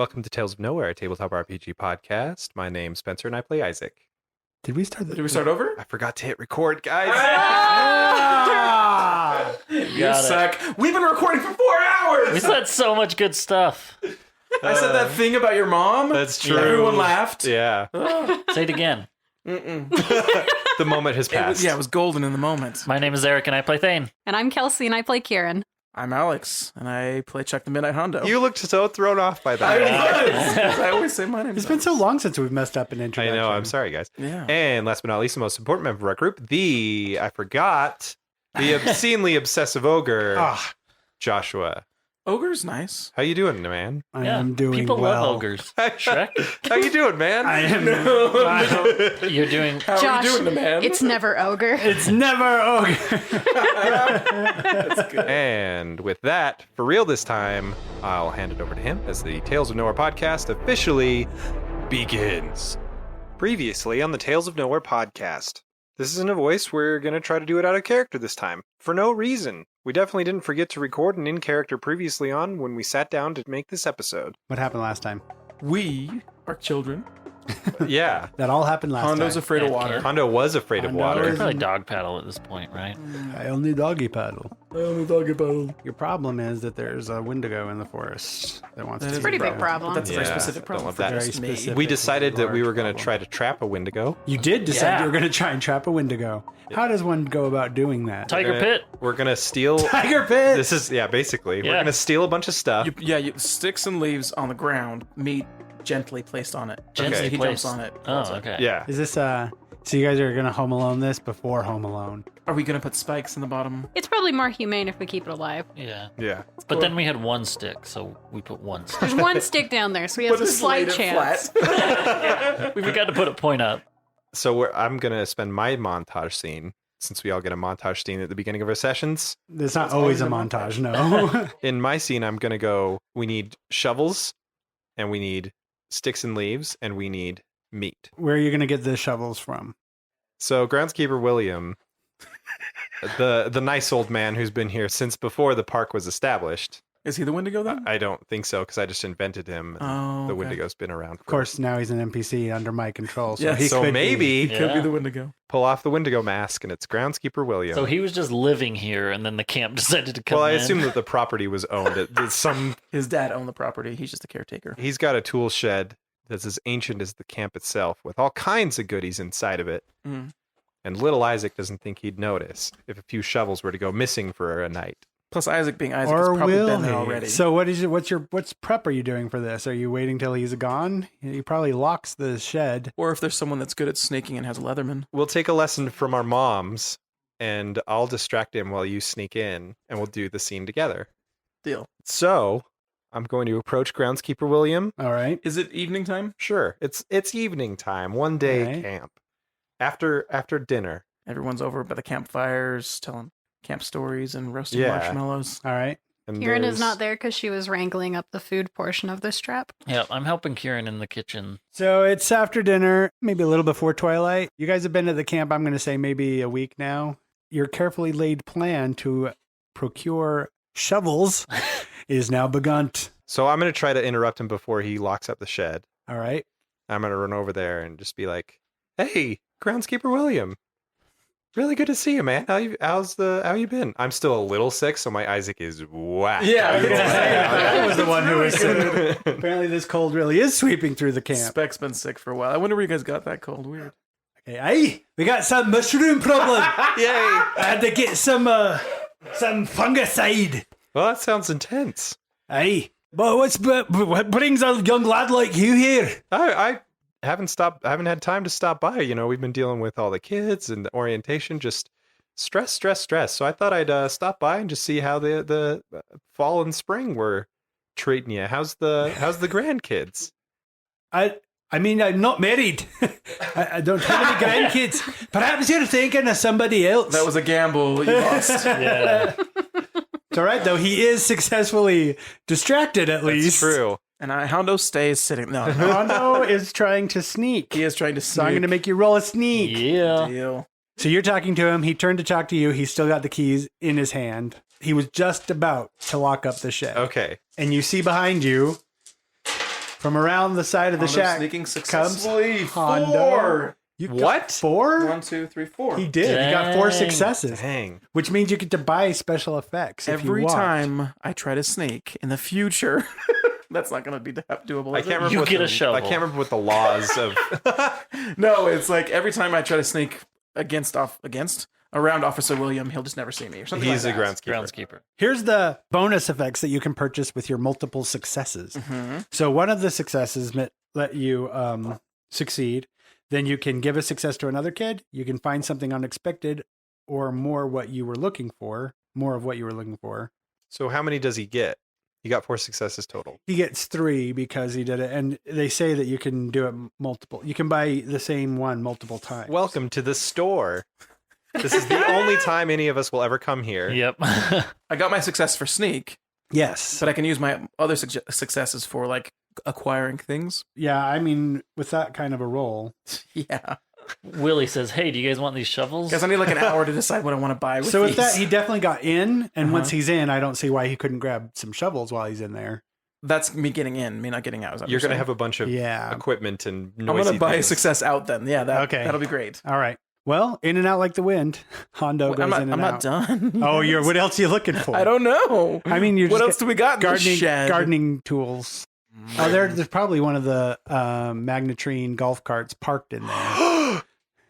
Welcome to Tales of Nowhere, a tabletop RPG podcast. My name's Spencer and I play Isaac. Did we start? Did we start over? I forgot to hit record, guys. You suck. We've been recording for 4 hours. We said so much good stuff. I said that thing about your mom. That's true. Everyone laughed. Yeah. Say it again. The moment has passed. It was golden in the moment. My name is Eric and I play Thane. And I'm Kelsey and I play Kieran. I'm Alex, and I play Chuck the Midnight Hondo. You looked so thrown off by that. I always say my name. It's been so long since we've messed up an I introduction. know. I'm sorry, guys. Yeah. And last but not least, the most important member of our group, the obscenely obsessive ogre, Joshua. Ogre's nice. How you doing, man? I am doing People well. love ogres. Shrek? How you doing, man? I am. You're doing... How Josh, are you doing, man? it's never ogre. It's never ogre. That's good. And with that, for real this time, I'll hand it over to him as the Tales of Nowhere podcast officially begins. Previously on the Tales of Nowhere podcast. This isn't a voice. We're going to try to do it out of character this time. For no reason. We definitely didn't forget to record an in-character previously on when we sat down to make this episode. What happened last time? We are children. Yeah. That all happened last Hondo's time. afraid of water. Hondo was afraid of Hondo water. You is- could probably dog paddle at this point, right? I only doggy paddle. I only talk about. Your problem is that there's a Wendigo in the forest that wants That to is eat Pretty you. big problem. That's a very Yeah, specific don't problem love for that. just Very me. specific. We decided that we were going to Large try to trap a Wendigo. You did decide Yeah. you were going to try and trap a Wendigo. How does one go about doing that? Tiger Pit. We're going to steal... Tiger pit. This is, yeah, basically. We're Yeah. going to steal a bunch of stuff. Sticks and leaves on the ground, meat gently placed on it. Gently He placed. jumps on it. Oh, okay. Yeah. Is this so you guys are going to Home Alone this before Home Alone? Are we gonna put spikes in the bottom? It's probably more humane if we keep it alive. Yeah. Yeah. But then we had one stick, so we put one stick. There's one stick down there, so we have a slight chance. We forgot to put a point up. So I'm going to spend my montage scene, since we all get a montage scene at the beginning of our sessions. It's not always a montage, no. In my scene, I'm going to go, we need shovels, and we need sticks and leaves, and we need meat. Where are you going to get the shovels from? So groundskeeper William, the nice old man who's been here since before the park was established. Is he the Wendigo then? I don't think so, because I just invented him. Oh, The okay. Wendigo's been around. Of course, now he's an NPC under my control. So, Yeah, he So could maybe He could be Yeah. the Wendigo. pull off the Wendigo mask, and it's groundskeeper William. So he was just living here, and then the camp decided to come Well, I in. assume that the property was owned. His dad owned the property. He's just a caretaker. He's got a tool shed that's as ancient as the camp itself, with all kinds of goodies inside of it. Mm. And little Isaac doesn't think he'd notice if a few shovels were to go missing for a night. Plus, Isaac being Isaac has Or probably will been there he? already. So what's prep are you doing for this? Are you waiting till he's gone? He probably locks the shed. Or if there's someone that's good at snaking and has a Leatherman. We'll take a lesson from our moms, and I'll distract him while you sneak in, and we'll do the scene together. Deal. So, I'm going to approach groundskeeper William. All right. Is it evening time? Sure, it's evening time, one day Right. camp. After dinner. Everyone's over by the campfires, telling camp stories and roasting Yeah. marshmallows. All right. And Kieran there's- is not there because she was wrangling up the food portion of this trap. Yeah, I'm helping Kieran in the kitchen. So it's after dinner, maybe a little before twilight. You guys have been at the camp, I'm going to say maybe a week now. Your carefully laid plan to procure shovels is now begun. So I'm going to try to interrupt him before he locks up the shed. All right. I'm going to run over there and just be like, "Hey, groundskeeper William. Really good to see you, man. How you been? I'm still a little sick, so my Isaac is whack. Yeah, I was gonna say, I was the one who was sick. Apparently this cold really is sweeping through the camp. Speck's been sick for a while. I wonder where you guys got that cold. Weird. Hey, we got some mushroom problem. Yay! I had to get some fungicide. Well, that sounds intense. Hey, but what brings a young lad like you here? I haven't had time to stop by. You know, we've been dealing with all the kids and the orientation, just stress. So I thought I'd stop by and just see how the fall and spring were treating you. How's the grandkids? I mean, I'm not married. I don't have any grandkids. Perhaps you're thinking of somebody else. That was a gamble you lost. Yeah. It's all right, though. He is successfully distracted, at That's least. true. And Hondo stays sitting. No, Hondo is trying to sneak. he is trying to So I'm sneak. going to make you roll a sneak. Yeah. Deal. So you're talking to him. He turned to talk to you. He's still got the keys in his hand. He was just about to lock up the shed. Okay. And you see behind you From around the side of the shack sneaking comes successfully. Hondo. 4. You got What? 4? 1, 2, 3, 4. He did. You got 4 Dang. successes, Dang. which means you get to buy special effects if you Every want. time I try to sneak in the future, that's not going to be doable. I is can't it? remember. You what get the, a shovel. I can't remember what the laws of. No, it's like every time I try to sneak around Officer William, he'll just never see me or something. He's a like that. groundskeeper. Groundskeeper. Here's the bonus effects that you can purchase with your multiple successes. Mm-hmm. So one of the successes let you succeed. Then you can give a success to another kid. You can find something unexpected or more of what you were looking for. So how many does he get? He got 4 successes total. He gets 3 because he did it. And they say that you can do it multiple. You can buy the same one multiple times. Welcome to the store. This is the only time any of us will ever come here. Yep. I got my success for sneak, Yes. but I can use my other successes for like acquiring things. Yeah, I mean, with that kind of a roll. Yeah. Willie says, "Hey, do you guys want these shovels?" Guess I need like an hour to decide what I want to buy with So with these. that, he definitely got in. And Uh-huh. once he's in, I don't see why he couldn't grab some shovels while he's in there. That's me getting in, me not getting out. Is that what You're going to saying? have a bunch of Yeah. equipment and I'm noisy going to buy a things. success out then. Yeah, Okay. that'll be great. All right. Well, in and out like the wind. Hondo goes I'm not, in and I'm out. not done. Oh, what else are you looking for? I don't know. I mean, you're What just else do we got in this gardening shed? gardening tools. Oh, there's probably one of the Magnetrine golf carts parked in there.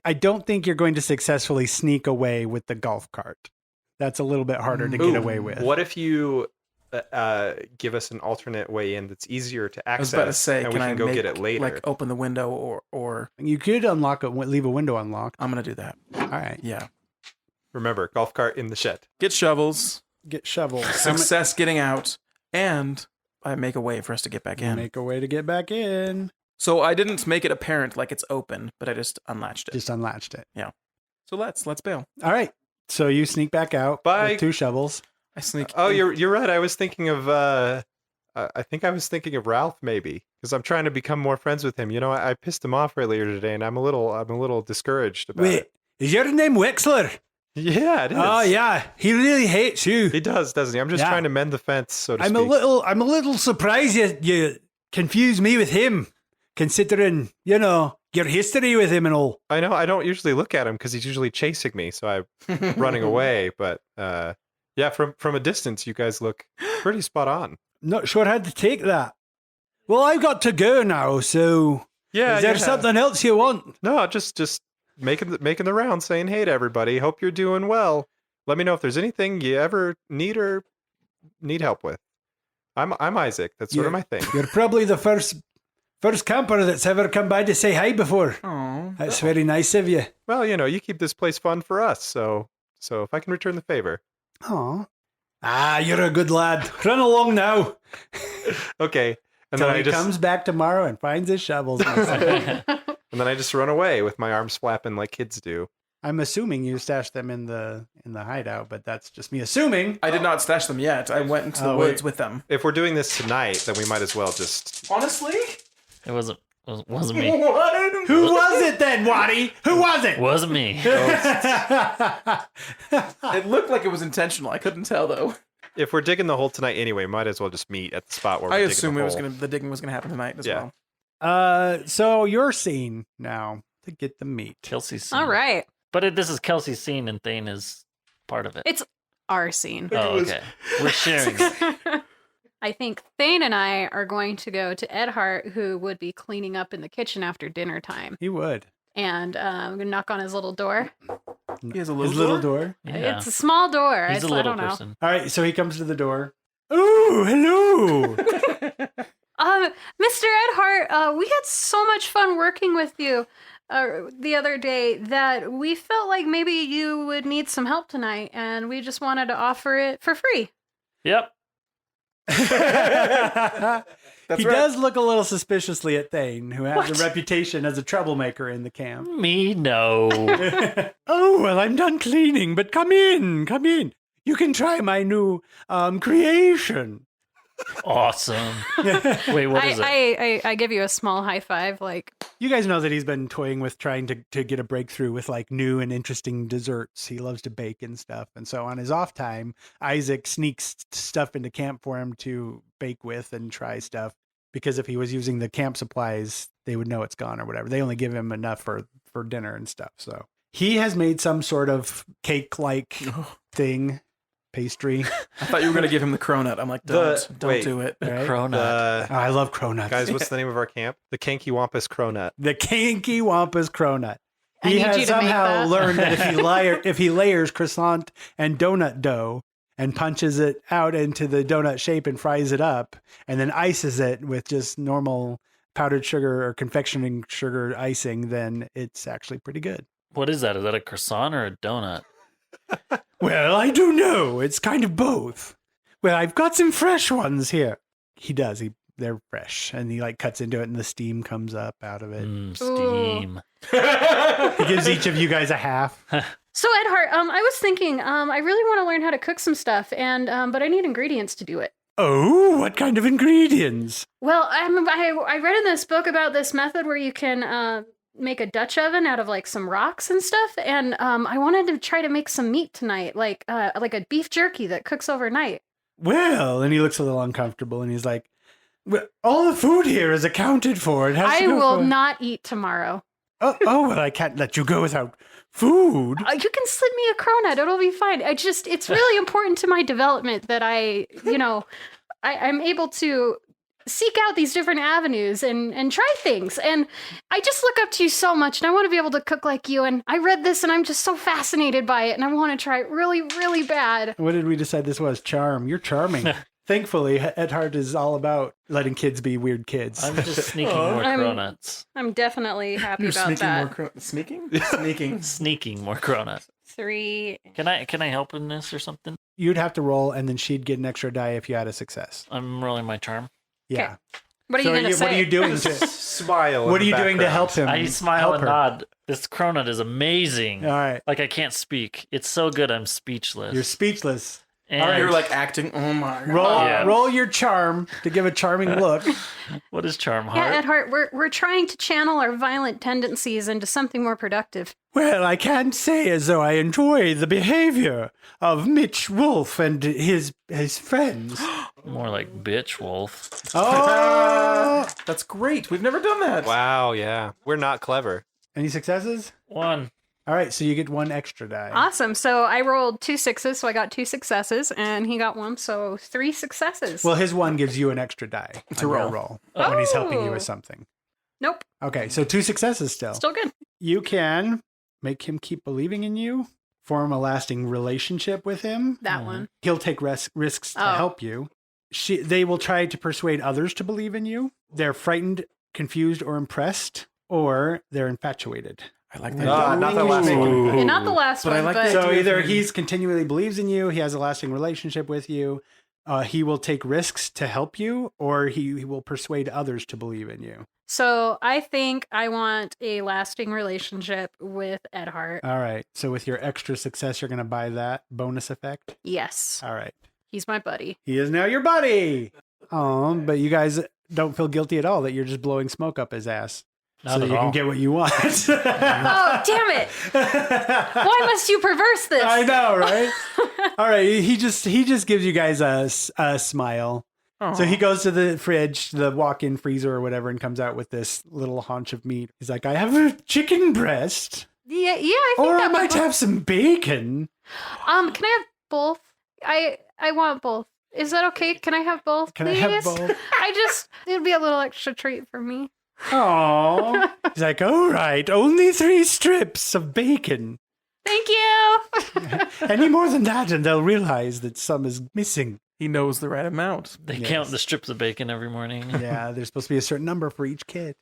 I don't think you're going to successfully sneak away with the golf cart. That's a little bit harder to get Ooh, away with. What if you give us an alternate way in that's easier to I was access, about to say, and can we I can go make, get it later? like open the window or You could unlock it, leave a window unlocked. I'm going to do that. All right. Yeah. Remember, golf cart in the shed. Get shovels, Get shovels. success getting out, and I make a way for us to get back in. Make a way to get back in. So I didn't make it apparent like it's open, but I just unlatched it. Just unlatched it. So let's bail. All right. So you sneak back out Bye. with 2 shovels. I sneak. Oh, in. you're right. I was thinking of I think I was thinking of Ralph maybe because I'm trying to become more friends with him. You know, I pissed him off earlier today, and I'm a little discouraged about Wait, it. is your name Wexler? Yeah, it is. Oh yeah, he really hates you. He does, doesn't he? I'm just Yeah. trying to mend the fence, so to I'm speak. a little surprised you confuse me with him, considering your history with him and all. I know I don't usually look at him because he's usually chasing me, so I'm running away. But yeah, from a distance, you guys look pretty spot on. Not sure how to take that. Well, I've got to go now, so Yeah, is there yeah. something else you want? No, just making the round, saying hey to everybody. Hope you're doing well. Let me know if there's anything you ever need help with. I'm Isaac. That's sort of Yeah. my thing. You're probably the first camper that's ever come by to say hi before. Oh, That's very nice of you. Well, you keep this place fun for us, so if I can return the favor. Aw. Ah, you're a good lad. Run along now. Okay. And Till then he I just comes back tomorrow and finds his shovels. and then I just run away with my arms flapping like kids do. I'm assuming you stashed them in the hideout, but that's just me assuming. I did not stash them yet. I went into the Oh, woods wait. with them. If we're doing this tonight, then we might as well just Honestly, It wasn't me. what? Who was it then, Waddy? Who was it? Wasn't me. It looked like it was intentional. I couldn't tell though. if we're digging the hole tonight anyway, might as well just meet at the spot where we're I digging assume the it was hole. the digging was gonna happen tonight as Yeah. well. So your scene now to get the meat. Kelsey's scene. All right. But this is Kelsey's scene, and Thane is part of it. It's our scene. Oh, okay. We're sharing it. I think Thane and I are going to go to Ed Hart, who would be cleaning up in the kitchen after dinner time. He would. And I'm going to knock on his little door. He has a His little little door. door. Yeah. It's a small door. He's It's, a I little don't know. person. All right, so he comes to the door. Ooh, hello. Mr. Ed Hart, we had so much fun working with you the other day that we felt like maybe you would need some help tonight, and we just wanted to offer it for free. Yep. He right. does look a little suspiciously at Thane, who has What? a reputation as a troublemaker in the camp. Me, no. Oh, well, I'm done cleaning, but come in, come in. You can try my new creation. Awesome. Wait, what is it? I give you a small high five, like, You guys know that he's been toying with trying to get a breakthrough with like new and interesting desserts. He loves to bake and stuff. And so on his off time, Isaac sneaks stuff into camp for him to bake with and try stuff. because if he was using the camp supplies, they would know it's gone or whatever. They only give him enough for dinner and stuff. So he has made some sort of cake-like thing, pastry. I thought you were going to give him the cronut. I'm like, don't do it. Right? Cronut. Oh, I love cronuts. Guys, what's the name of our camp? The Kanky Wampus Cronut. The Kanky Wampus cronut. I He need has you to make somehow that. learned that if he layers croissant and donut dough and punches it out into the donut shape and fries it up and then ices it with just normal powdered sugar or confectioning sugar icing, then it's actually pretty good. What is that? Is that a croissant or a donut? Well, I don't know. It's kind of both. Well, I've got some fresh ones here. He does. They're fresh, and he like cuts into it, and the steam comes up out of it. Steam. He gives each of you guys a half. So Ed Hart, I was thinking, I really want to learn how to cook some stuff, and but I need ingredients to do it. Oh, what kind of ingredients? Well, I read in this book about this method where you can make a Dutch oven out of like some rocks and stuff, and I wanted to try to make some meat tonight, like a beef jerky that cooks overnight. Well, and he looks a little uncomfortable, and he's like, well, all the food here is accounted for. It has to I go will for- not eat tomorrow. Oh, well, I can't let you go without food. You can slip me a cronut; it'll be fine. It's really important to my development that I'm able to seek out these different avenues and try things. And I just look up to you so much, and I want to be able to cook like you. And I read this, and I'm just so fascinated by it, and I want to try it really, really bad. What did we decide this was? Charm. You're charming. Thankfully, Ed Hart is all about letting kids be weird kids. I'm just sneaking more cronuts. I'm definitely happy You're about sneaking that. more sneaking? Sneaking. Sneaking more cronuts. 3. Can I help in this or something? You'd have to roll, and then she'd get an extra die if you had a success. I'm rolling my charm. Yeah. What are you going to say? What are you doing to? Smile. What are you doing to help him? I smile help and her? nod. This cronut is amazing. All right. Like I can't speak. It's so good I'm speechless. You're speechless. And all right. You're like acting. Oh my Roll, god. Yeah. roll your charm to give a charming look. what is charm Yeah, heart? Ed Hart, we're trying to channel our violent tendencies into something more productive. Well, I can't say as though I enjoy the behavior of Mitch Wolf and his friends. More like bitch wolf. Oh! That's great. We've never done that. Wow, yeah. We're not clever. Any successes? 1. All right, so you get one extra die. Awesome. So I rolled 2 6s, so I got 2 successes, and he got 1, so 3 successes. Well, his one gives you an extra die To on your roll. when he's helping you Oh. with something. Nope. Okay, so 2 successes still. Still good. You can make him keep believing in you, form a lasting relationship with him. That one. He'll take risks to Oh. help you. They will try to persuade others to believe in you. They're frightened, confused, or impressed, or they're infatuated. I like Ooh. that. Not the last one. Yeah, not the last But I one, like but the So idea either of him- he's continually believes in you, he has a lasting relationship with you, he will take risks to help you, or he will persuade others to believe in you. so I think I want a lasting relationship with Ed Hart. All right. So with your extra success, you're going to buy that bonus effect. Yes. All right. He's my buddy. He is now your buddy. Oh, but you guys don't feel guilty at all that you're just blowing smoke up his ass. Not so that at you all. can get what you want. Oh, damn it. Why must you perverse this? I know, right? All right, he just gives you guys a smile. Aw. So he goes to the fridge, the walk-in freezer or whatever, and comes out with this little haunch of meat. He's like, I have a chicken breast, Yeah, I think or I that might would have some bacon. Can I have both? I want both. Is that okay? Can I have both, Can I please? have both? It'd be a little extra treat for me. Oh, he's like, all right, only 3 strips of bacon. Thank you. Any more than that, and they'll realize that some is missing. He knows the right amount. They Yes. count the strips of bacon every morning. Yeah, there's supposed to be a certain number for each kid.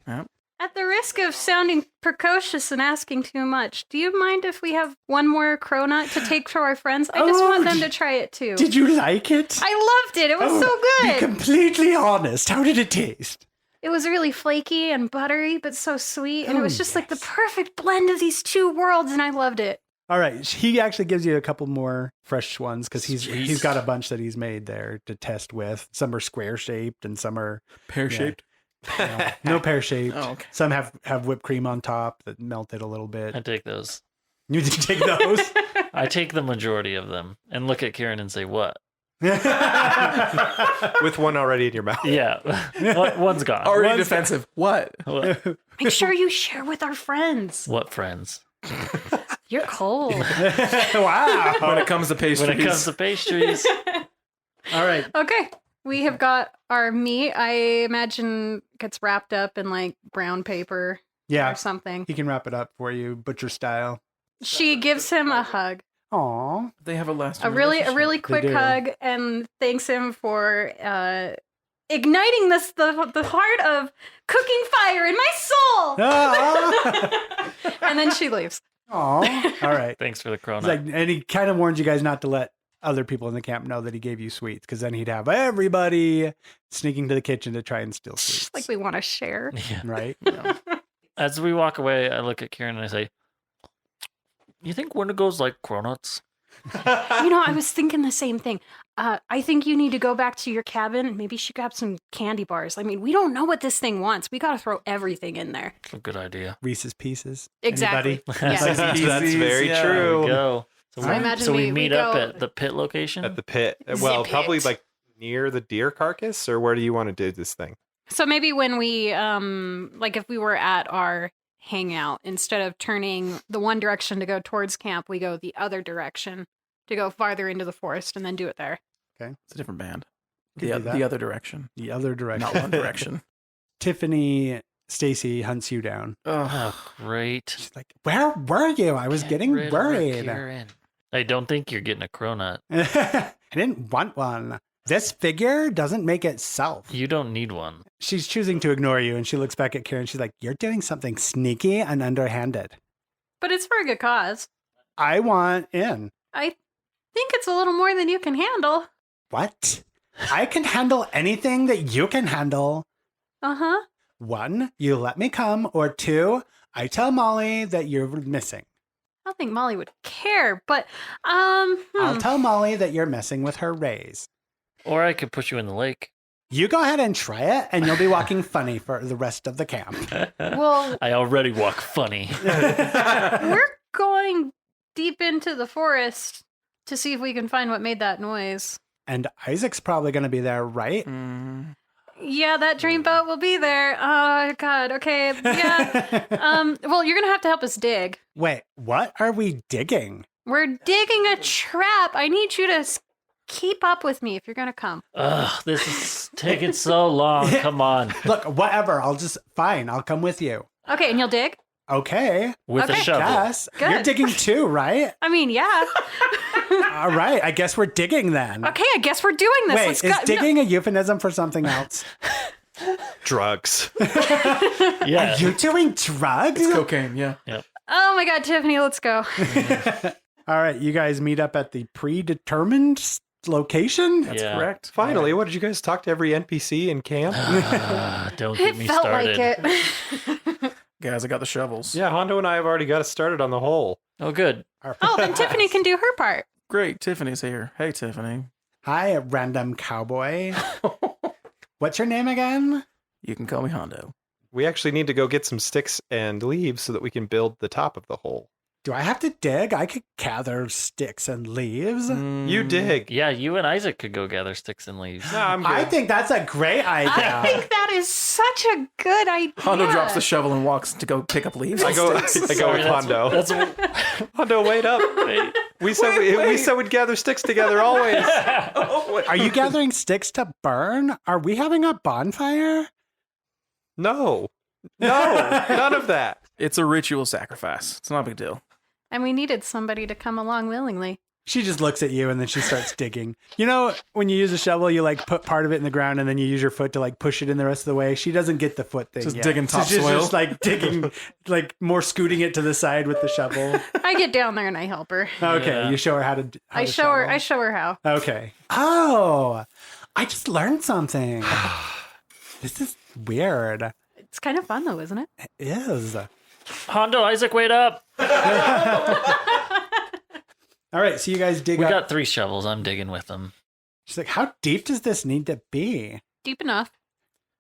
At the risk of sounding precocious and asking too much, do you mind if we have one more cronut to take to our friends? I just Oh, want them to try it too. Did you like it? I loved it. It was Oh, so Be good. completely honest. How did it taste? It was really flaky and buttery, but so sweet. And it Oh, was just like the yes. perfect blend of these two worlds, and I loved it. All right, he actually gives you a couple more fresh ones because he's Jeez. got a bunch that he's made there to test with. Some are square shaped and some are Pear-shaped. no pear shaped. Oh, okay. Some have whipped cream on top that melted a little bit. I take those. You did take those? I take the majority of them and look at Karen and say, what? With one already in your mouth. Yeah. One's gone. Already defensive. What? What, Make sure you share with our friends. what friends? You're cold. Wow. When it comes to pastries. When it comes to pastries, All right. Okay. We have got our meat. I imagine gets wrapped up in like brown paper Yeah. or something. He can wrap it up for you, butcher style. She gives him a hug. Aw. They have a lasting A really quick do. hug, and thanks him for igniting the heart of cooking fire in my soul. Aw. And then she leaves. Aw. All right. thanks for the It's cronut. like, and he kind of warns you guys not to let other people in the camp know that he gave you sweets, because then he'd have everybody sneaking to the kitchen to try and steal sweets. Like we want to share. Yeah. Right? As we walk away, I look at Kieran and I say, "You think Wendigos like cronuts?" You know, I was thinking the same thing. I think you need to go back to your cabin and maybe she grab some candy bars. I mean, we don't know what this thing wants. We got to throw everything in there. It's a good idea. Reese's Pieces. Exactly. Anybody? Yes. That's very Yeah. There true. we go. So, So I imagine we we meet go- up at the pit location. At the pit. The Well, probably pit. like near the deer carcass, or where do you want to do this thing? So maybe when we, like if we were at our hangout, instead of turning the one direction to go towards camp, we go the other direction to go farther into the forest and then do it there. It's a different band. Could do that. The other direction. The other direction. Not one direction. Tiffany Stacy hunts you down. Ugh. Oh, great. She's like, "Where were you? I was Get getting rid of her, worried. Kieran. I don't think you're getting a cronut. I didn't want one. This figure doesn't make itself." You don't need one. She's choosing to ignore you, and she looks back at Karen. She's like, "You're doing something sneaky and underhanded. But it's for a good cause. I want in." I think it's a little more than you can handle. "What? I can handle anything that you can handle. Uh-huh. 1, you let me come, or 2, I tell Molly that you're missing. I don't think Molly would care, but I'll tell Molly that you're messing with her rays. Or I could push you in the lake. You go ahead and try it, and you'll be walking funny for the rest of the camp." well, I already walk funny. we're going deep into the forest to see if we can find what made that noise. And Isaac's probably going to be there, right? Mm. Yeah, that dreamboat will be there. Oh God. Okay. Yeah. Well, you're gonna have to help us dig. Wait, what are we digging? We're digging a trap. I need you to keep up with me if you're gonna come. Ugh, this is taking so long. Come on. Look, whatever. Fine, I'll come with you. Okay, and you'll dig. Okay. With a Okay. shovel. Yes. Good. You're digging too, right? I mean, yeah. All right. I guess we're digging then. Okay, I guess we're doing this. Wait, Let's is go. digging a euphemism for something else? Drugs. Yeah. Are you doing drugs? Cocaine, yeah. Oh my God, Tiffany, let's go. All right. You guys meet up at the predetermined location? That's Yeah. correct. Finally, what did you guys talk to every NPC in camp? Don't get It me felt started. like it. Guys, I got the shovels. Yeah, Hondo and I have already got us started on the hole. Oh, good. Oh, then Tiffany can do her part. Great. Tiffany's here. Hey, Tiffany. Hi, random cowboy. What's your name again? You can call me Hondo. We actually need to go get some sticks and leaves so that we can build the top of the hole. Do I have to dig? I could gather sticks and leaves. You dig. Yeah, you and Isaac could go gather sticks and leaves. No, I'm good. I think that's a great idea. I think that is such a good idea. Hondo drops the shovel and walks to go pick up leaves. I go Sticks. with Sorry, Hondo. That's Hondo, wait up. wait. We said we said we'd gather sticks together always. Are you gathering sticks to burn? Are we having a bonfire? No, none of that. It's a ritual sacrifice. It's not a big deal. And we needed somebody to come along willingly. She just looks at you and then she starts digging. You know, when you use a shovel, you like put part of it in the ground and then you use your foot to like push it in the rest of the way. She doesn't get the foot thing Just yet. digging So she's topsoil. just like digging, like more scooting it to the side with the shovel. I get down there and I help her. Okay, Yeah. you show her how to. I show her how. Okay. Oh, I just learned something. This is weird. It's kind of fun though, isn't it? It is. Hondo, Isaac, wait up. All right, so you guys dig We up. got 3 shovels. I'm digging with them. She's like, how deep does this need to be? Deep enough.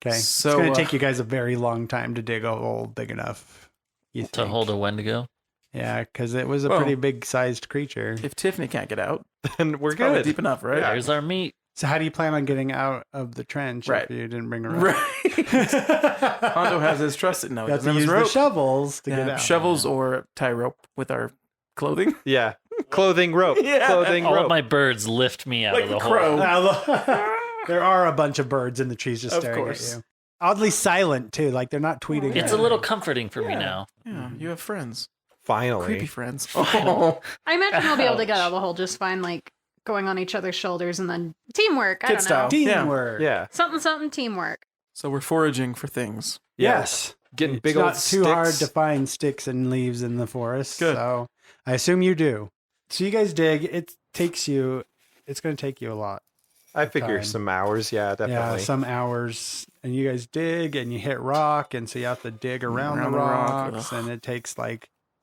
Okay, So, it's going to take you guys a very long time to dig a hole big enough. You To think. hold a Wendigo. Yeah, because it was a Well, pretty big sized creature. If Tiffany can't get out, then we're Probably good. deep enough, right? Yeah. There's our meat. So how do you plan on getting out of the trench Right. if you didn't bring a rope? Right. Hondo has his trusted. No, You he have to doesn't have use his the rope. shovels to Yeah, get out. shovels or tie rope with our clothing. Yeah. Clothing rope. Yeah. Clothing All rope. of my birds lift me out Like of the a hole. crow. There are a bunch of birds in the trees just Of staring course. at you. Oddly silent too, like they're not tweeting. It's at a you. little comforting for me now. Yeah, you have friends. Finally. Creepy friends. Oh. I imagine we'll be able to get Ouch. out of the hole just fine, like going on each other's shoulders and then teamwork. I Kid don't style. know. Teamwork. Yeah. Something teamwork. So we're foraging for things. Yes. Getting It's big old not too hard to sticks. find sticks and leaves in the forest. Good. So I assume you do. So you guys dig. It's going to take you a lot. I figure time. some hours. Yeah, Yeah, definitely. some hours. And you guys dig and you hit rock. And so you have to dig around Around the the rock, rocks. ugh. And it takes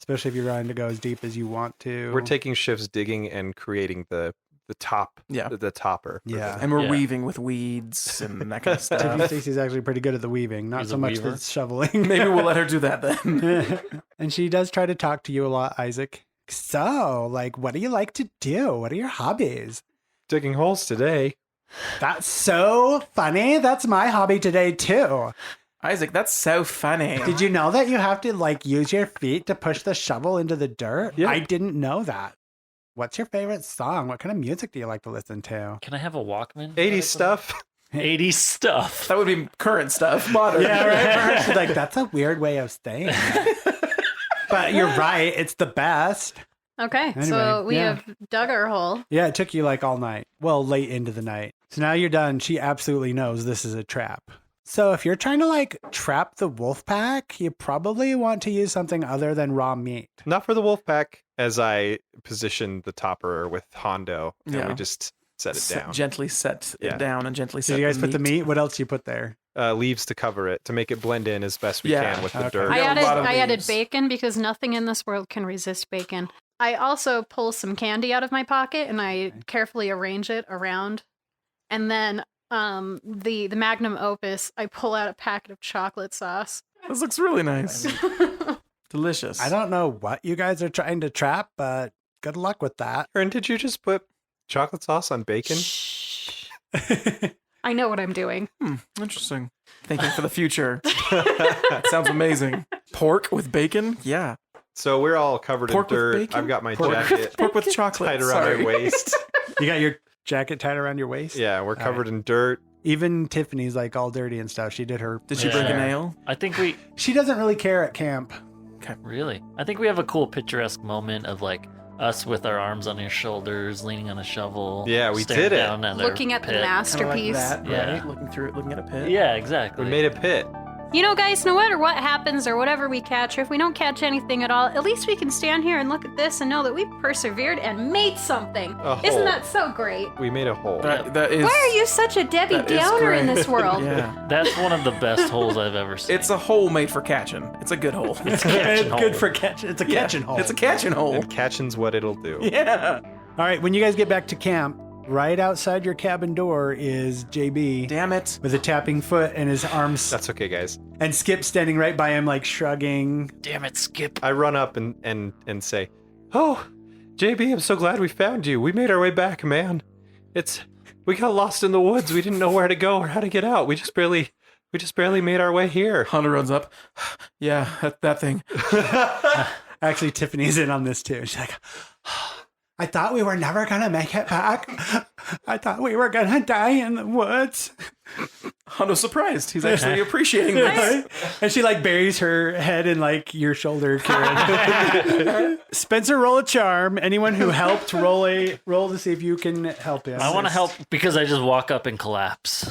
especially if you're trying to go as deep as you want to. We're taking shifts digging and creating the top. Yeah. The topper. for Yeah. the- And we're Yeah. weaving with weeds and that kind of Tiffany stuff. Stacy's actually pretty good at the weaving, not She's so a much weaver? the shoveling. Maybe we'll let her do that then. And she does try to talk to you a lot, Isaac. So, what do you like to do? What are your hobbies? Digging holes today. That's so funny. That's my hobby today, too. Isaac, that's so funny. Did you know that you have to, use your feet to push the shovel into the dirt? Yeah. I didn't know that. What's your favorite song? What kind of music do you like to listen to? Can I have a Walkman? 80s stuff. 80s stuff. That would be current stuff, modern. Yeah, right. For her, she's like, that's a weird way of saying it. But you're right. It's the best. Okay, Anyway, so we yeah. have dug our hole. Yeah, it took you all night. Well, late into the night. So now you're done. She absolutely knows this is a trap. So if you're trying to trap the wolf pack, you probably want to use something other than raw meat. Not for the wolf pack, as I position the topper with Hondo. And Yeah. we just set it down. Gently set Yeah. it down and gently set So you guys put the meat. What else you put there? Leaves to cover it to make it blend in as best we Yeah, can with the okay. dirt. I got a added lot of I added leaves. bacon because nothing in this world can resist bacon. I also pull some candy out of my pocket and I carefully arrange it around. And then the magnum opus, I pull out a packet of chocolate sauce. This looks really nice. Delicious. I don't know what you guys are trying to trap, but good luck with that. Aaron, did you just put chocolate sauce on bacon? Shh. I know what I'm doing. Interesting. Thinking for the future. That sounds amazing. Pork with bacon? Yeah. So we're all covered Pork in with dirt. bacon? I've got my Pork- jacket Pork with chocolate. tied around Sorry. my waist. You got your jacket tied around your waist? Yeah, we're covered in dirt. Even Tiffany's all dirty and stuff. She did her. Did she Yeah. break a nail? I think we She doesn't really care at camp. really. I think we have a cool picturesque moment of us with our arms on your shoulders, leaning on a shovel. Yeah, we staring did it. down at Looking our at the pit. masterpiece. Kind of like that, Yeah. right? Looking through it, looking at a pit. Yeah, exactly. We made a pit. You know, guys, no matter what happens or whatever we catch, or if we don't catch anything at all, at least we can stand here and look at this and know that we persevered and made something. A Isn't hole. that so great? We made a hole. That is. Why are you such a Debbie that is Downer in great. this world? Yeah. That's one of the best holes I've ever seen. It's a hole made for catching. It's a good hole. It's a catching hole. Good for catch. It's a Yeah, catching hole. It's a catching hole. And catching's what it'll do. Yeah. All right, when you guys get back to camp, right outside your cabin door is JB Damn it. with a tapping foot and his arms, That's okay, guys. and Skip standing right by him, shrugging. Damn it, Skip. I run up and say, "Oh, JB, I'm so glad we found you. We made our way back, man. We got lost in the woods. We didn't know where to go or how to get out. We just barely made our way here." Hunter runs up. Yeah, that thing. Actually, Tiffany's in on this too. She's like, I thought we were never going to make it back. I thought we were going to die in the woods. Hunter's surprised. He's actually appreciating this. And she buries her head in your shoulder, Kieran. Spencer, roll a charm. Anyone who helped, roll to see if you can help him. I want to help because I just walk up and collapse.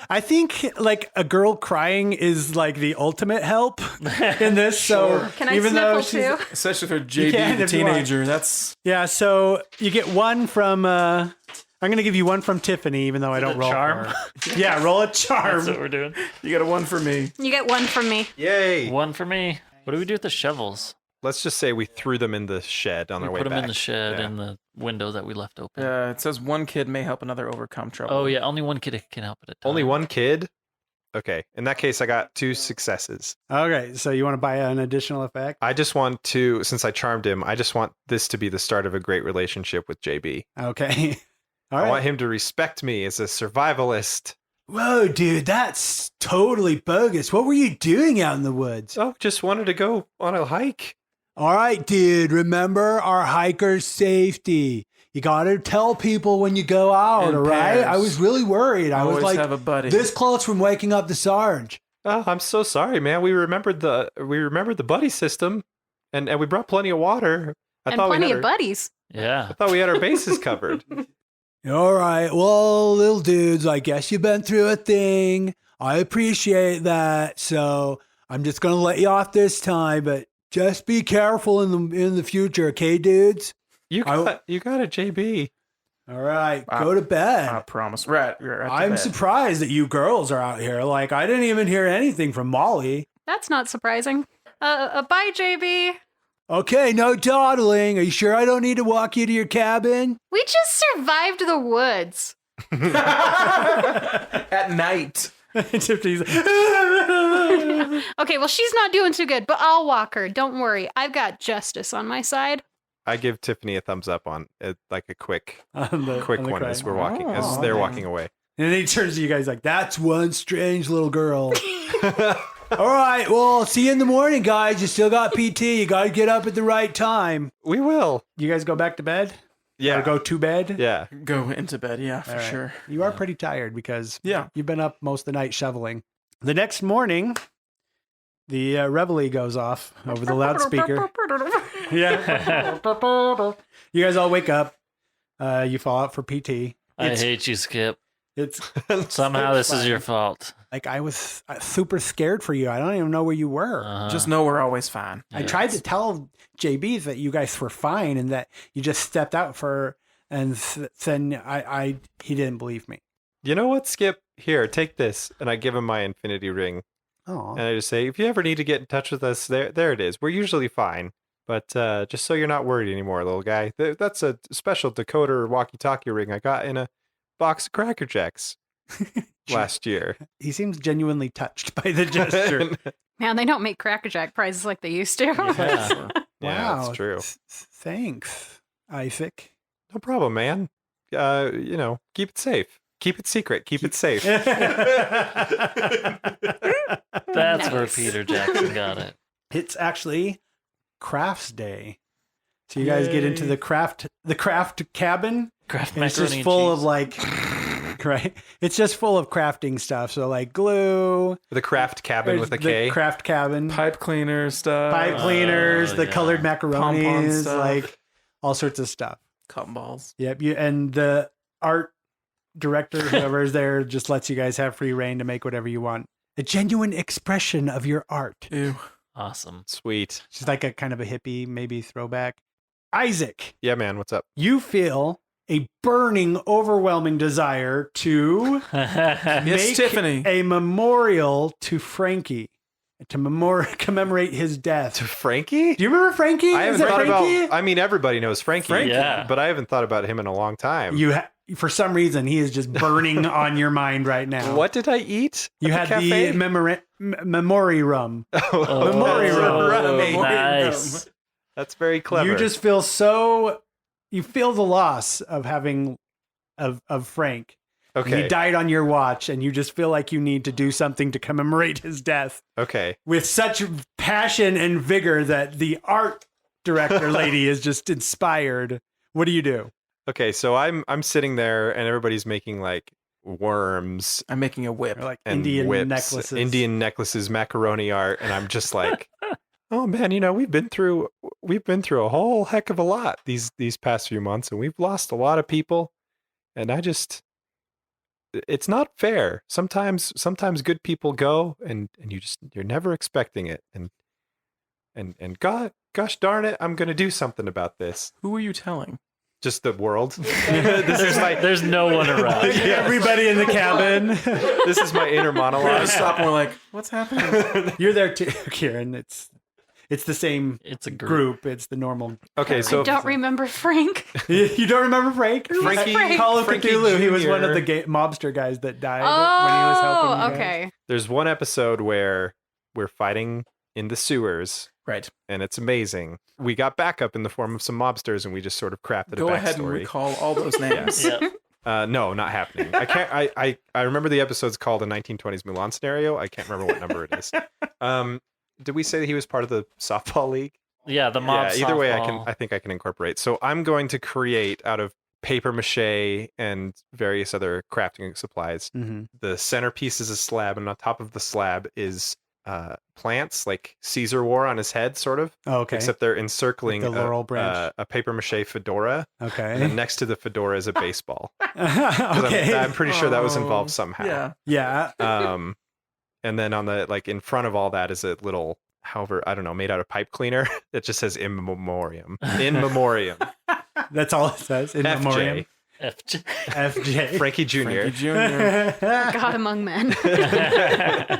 I think a girl crying is the ultimate help in this. So Can I even though sniffle she's too? Especially for You JB, can the if you want. teenager. That's yeah, so you get one from. I'm going to give you one from Tiffany, even though I don't a roll charm? for her. Yeah, roll a charm. That's what we're doing. you got a one for me. You get one from me. Yay! One for me. What do we do with the shovels? Let's just say we threw them in the shed on We our way put them back. in the shed Yeah. and the window that we left open. It says one kid may help another overcome trouble. Oh yeah, only one kid can help at a time. Only one kid. Okay. In that case, I got 2 successes. Okay, so you want to buy an additional effect? I just want to, since I charmed him, I just want this to be the start of a great relationship with JB. Okay. All I right. want him to respect me as a survivalist. Whoa, dude, that's totally bogus. What were you doing out in the woods? Oh, just wanted to go on a hike. All right, dude, remember our hiker's safety. You got to tell people when you go out, In all right? pairs. I was really worried. I was Always like, have a buddy. this close from waking up the Sarge. Oh, I'm so sorry, man. We remembered the buddy system, and we brought plenty of water. And plenty of buddies. Yeah. I thought we had our bases covered. All right, well, little dudes, I guess you've been through a thing. I appreciate that. So I'm just going to let you off this time, but just be careful in the future, okay, dudes? You got it, JB. All right, go to bed. I promise. Right. You're I'm surprised that you girls are out here. Like, I didn't even hear anything from Molly. That's not surprising. Bye, JB. Okay, no dawdling. Are you sure I don't need to walk you to your cabin? We just survived the woods. At night. Tiffany's Okay, well, she's not doing too good, but I'll walk her. Don't worry. I've got justice on my side. I give Tiffany a thumbs up on it, like a quick on the one cry. as we're walking, as Oh, they're okay. walking away. And then he turns to you guys like, that's one strange little girl. All right, well, see you in the morning, guys. You still got PT. You got to get up at the right time. We will. You guys go back to bed? Yeah. Or go to bed? Yeah. Go into bed. Yeah, for All right. sure. You are pretty tired because Yeah. you've been up most of the night shoveling. The next morning, the reveille goes off over the loudspeaker. Yeah. You guys all wake up. You fall out for PT. I It's- hate you, Skip. It's Somehow this is your fault. like I was super scared for you. I don't even know where you were. Uh-huh. Just know we're always fine. I tried to tell JB that you guys were fine and that you just stepped out for, and then he didn't believe me. You know what, Skip? Here, take this. And I give him my infinity ring. Oh, And I just say, if you ever need to get in touch with us, there it is. We're usually fine. But just so you're not worried anymore, little guy. That's a special decoder walkie-talkie ring I got in a box of Cracker Jacks last year. he seems genuinely touched by the gesture. Man, they don't make Cracker Jack prizes like they used to. Yeah. Yeah, that's true. Thanks, Isaac. No problem, man. Keep it safe. Keep it secret. Keep it safe. That's where Nice. Peter Jackson got it. It's actually crafts day. So you guys get into the craft cabin. Kraft And it's macaroni just and full cheese. of like, right? It's just full of crafting stuff. So like glue, The craft cabin with a K. the craft cabin, Pipe cleaner stuff. pipe cleaners, the yeah. colored macaronis, stuff. like all sorts of stuff. Cotton balls. Yep. And the art director, whoever is there, just lets you guys have free reign to make whatever you want. A genuine expression of your art. Ew. Awesome. Sweet. She's like a kind of a hippie, maybe throwback. Isaac, Yeah, man. What's up? you feel a burning, overwhelming desire to Yes, make Tiffany. a memorial to Frankie to commemorate his death. To Frankie? Do you remember Frankie? I Is haven't it thought Frankie? about. I mean, everybody knows Frankie. Yeah. But I haven't thought about him in a long time. For some reason, he is just burning on your mind right now. What did I eat? You at had cafe? the memory rum. Oh, Memory rum. Nice. That's very clever. You just feel you feel the loss of having of Frank. okay. He died on your watch, and you just feel like you need to do something to commemorate his death Okay. with such passion and vigor that the art director lady is just inspired. What do you do? Okay. So I'm sitting there, and everybody's making like worms I'm making a whip. Or like and Indian whips, necklaces. Indian necklaces, macaroni art, and I'm just like, oh man, we've been through a whole heck of a lot these past few months, and we've lost a lot of people, and it's not fair. Sometimes good people go, and you're never expecting it, and gosh darn it, I'm gonna do something about this. Who are you telling? Just the world. This is my There's no one around. Everybody in the cabin. this is my inner We're gonna monologue. stop and we're like, what's happening? You're there too, Kieran. It's It's the same It's a group. group. It's the normal. Okay, so I don't remember Frank. You don't remember Frank? Frankie- Frank? Call of Frankie Cthulhu. He was one Jr. of the mobster guys that died when he was helping you Oh, guys. okay. there's one episode where we're fighting in the sewers, Right. and it's amazing. We got backup in the form of some mobsters, and we just sort of crafted Go a ahead and backstory. recall all those names. Yeah. No, not happening. I can't. I remember the episode's called a 1920s Mulan scenario. I can't remember what number it is. Did we say that he was part of the softball league? Yeah, the mob. Yeah. Either way, softball. I think I can incorporate. So I'm going to create out of paper mache and various other crafting supplies. Mm-hmm. The centerpiece is a slab, and on top of the slab is plants, like Caesar wore on his head, sort of. Oh, okay. Except they're encircling Like the laurel branch. a paper mache fedora, and then Okay. next to the fedora is a baseball. 'Cause Okay. I'm pretty sure that was Oh, involved somehow. Yeah. Yeah. And then on the in front of all that is a little, however, I don't know, made out of pipe cleaner. It just says in memoriam. In memoriam. That's all it says. In memoriam. FJ. FJ. Frankie Jr. Frankie Jr. God among men.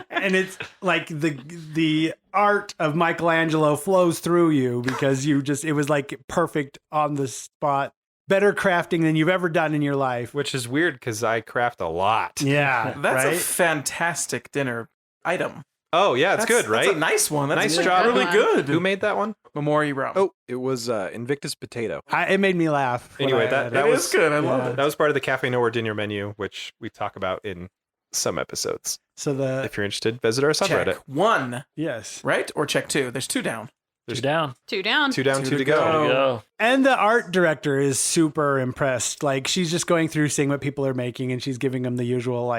And it's like the art of Michelangelo flows through you because it was like perfect on the spot. Better crafting than you've ever done in your life. Which is weird because I craft a lot. Yeah. That's right? a fantastic dinner item. Oh, yeah, it's good, right? That's a nice one. That's Nice really job. Really good. Who made that one? Memoriam. Oh, it was Invictus Potato. It made me laugh. when Anyway, I that had That it. was good. I love Yeah. it. That was part of the Cafe Nowhere dinner menu, which we talk about in some episodes. So If you're interested, visit our subreddit. Check 1, yes. right? Or check 2. There's 2 down. Two down. 2 down. 2 down, 2 to There go. you go. And the art director is super impressed. Like she's just going through seeing what people are making and she's giving them the usual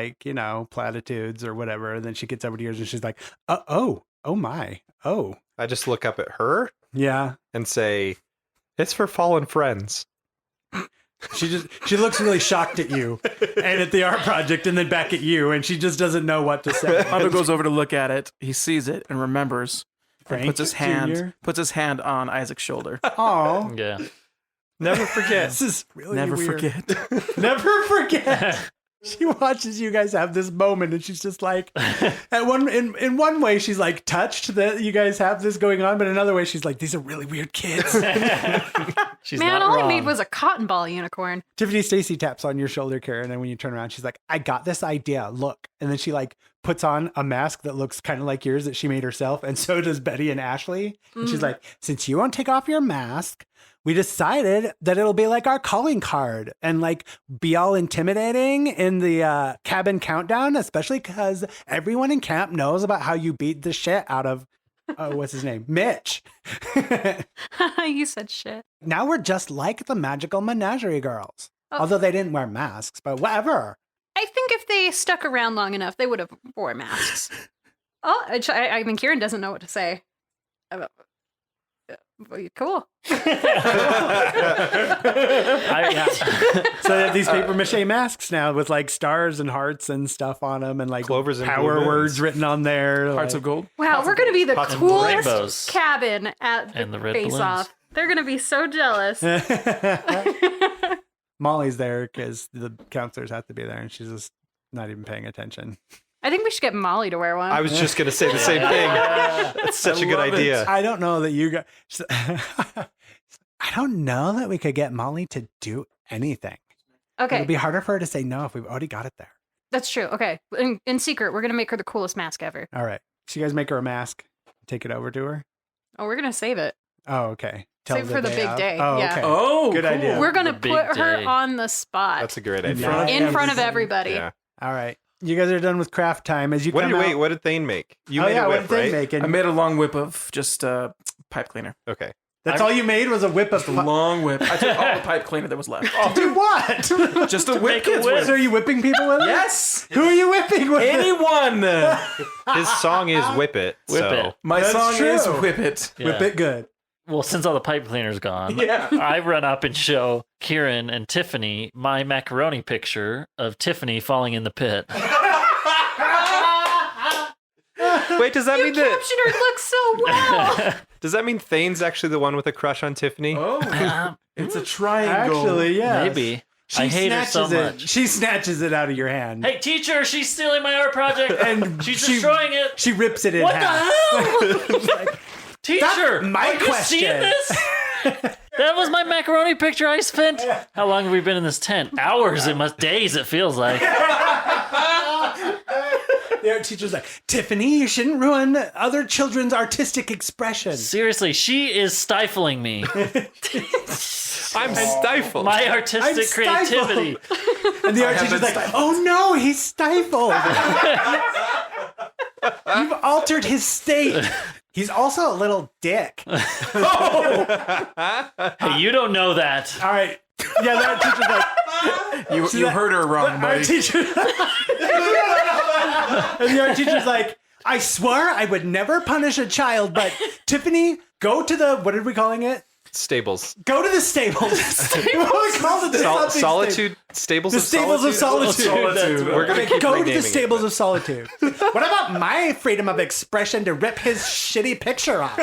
platitudes or whatever. And then she gets over to yours and she's like, oh my. Oh. I just look up at her Yeah. and say, "It's for fallen friends." She looks really shocked at you and at the art project and then back at you and she just doesn't know what to say. Hondo goes over to look at it. He sees it and remembers. And Frank puts his hand Jr.? on Isaac's shoulder. Oh. Yeah. Never forget. This is really Never weird. forget. Never forget. She watches you guys have this moment and she's just like in one way she's like touched that you guys have this going on, but another way she's like, these are really weird kids. She's Man, not all wrong. I made was a cotton ball unicorn. Tiffany Stacy taps on your shoulder, Karen, and when you turn around, she's like, I got this idea. Look. And then she like puts on a mask that looks kind of like yours that she made herself, and so does Betty and Ashley. And she's like, since you won't take off your mask, we decided that it'll be like our calling card and like be all intimidating in the cabin countdown, especially because everyone in camp knows about how you beat the shit out of, what's his name? Mitch. You said shit. Now we're just like the magical menagerie girls. Oh. Although they didn't wear masks, but whatever. I think if they stuck around long enough, they would have wore masks. Oh, I mean, Kieran doesn't know what to say. Cool. So they have these paper mache masks now with like stars and hearts and stuff on them and like Clovers and power blue moons. words written on there. Hearts like- of gold. Wow, we're going to be the Pots of coolest rainbows. cabin at And the red face balloons. off. They're going to be so jealous. Molly's there because the counselors have to be there and she's just not even paying attention. I think we should get Molly to wear one. I was just going to say the same thing. That's such a good love it. idea. I don't know that you guys. I don't know that we could get Molly to do anything. Okay, It'd be harder for her to say no if we've already got it there. that's true. Okay, in secret, we're going to make her the coolest mask ever. All right. So you guys make her a mask, take it over to her. Oh, we're going to save it. Oh, okay. Save for the big of. day, Oh, yeah. okay. Oh, Good cool. idea. We're going to The big put her day. on the spot That's a great In idea. front of in front of everybody. everybody. Yeah. All right. You guys are done with craft time. As you What come did out, wait? What did Thane make? You oh made yeah, a what whip, did they right? make? And I made a long whip of just pipe cleaner. Okay. that's all you made was a whip of Just a long whip. I took all the pipe cleaner that was left. Do what? Just a whip make a kids whip. with. So are you whipping people with it? Yes. Who are you whipping with? it? Anyone. His song is "Whip It." Whip so. it. My That's song true. is Whip It. Yeah. Whip it good. Well, since all the pipe cleaner's gone, Yeah. I run up and show Kieran and Tiffany my macaroni picture of Tiffany falling in the pit. Wait, does that You mean that? captured her look so well. Does that mean Thane's actually the one with a crush on Tiffany? Oh, Um, it's a triangle. Actually, yeah. Maybe. I hate her so much. She snatches it out of your hand. Hey, teacher, she's stealing my art project. And She's she- destroying it. She rips it in What the half. hell? It's like, Teacher, my are you question. seeing this? That was my macaroni picture I spent. How long have we been in this tent? Hours, days, it feels like. Their teacher's like, Tiffany, you shouldn't ruin other children's artistic expression. Seriously, she is stifling me. I'm stifled. My artistic stifled. creativity. And the art teacher's like, oh no, he's stifled. You've altered his state. He's also a little dick. Hey, you don't know that. All right. Yeah, that teacher's like, You heard her wrong, our buddy. teacher. And the art teacher's like, I swore I would never punish a child, but Tiffany, go to the, what are we calling it? Stables. Go to the stables. What we call it? The something Solitude. Stables The of stables of solitude. We're going to keep Go to renaming the it, stables but- of solitude. What about my freedom of expression to rip his shitty picture off?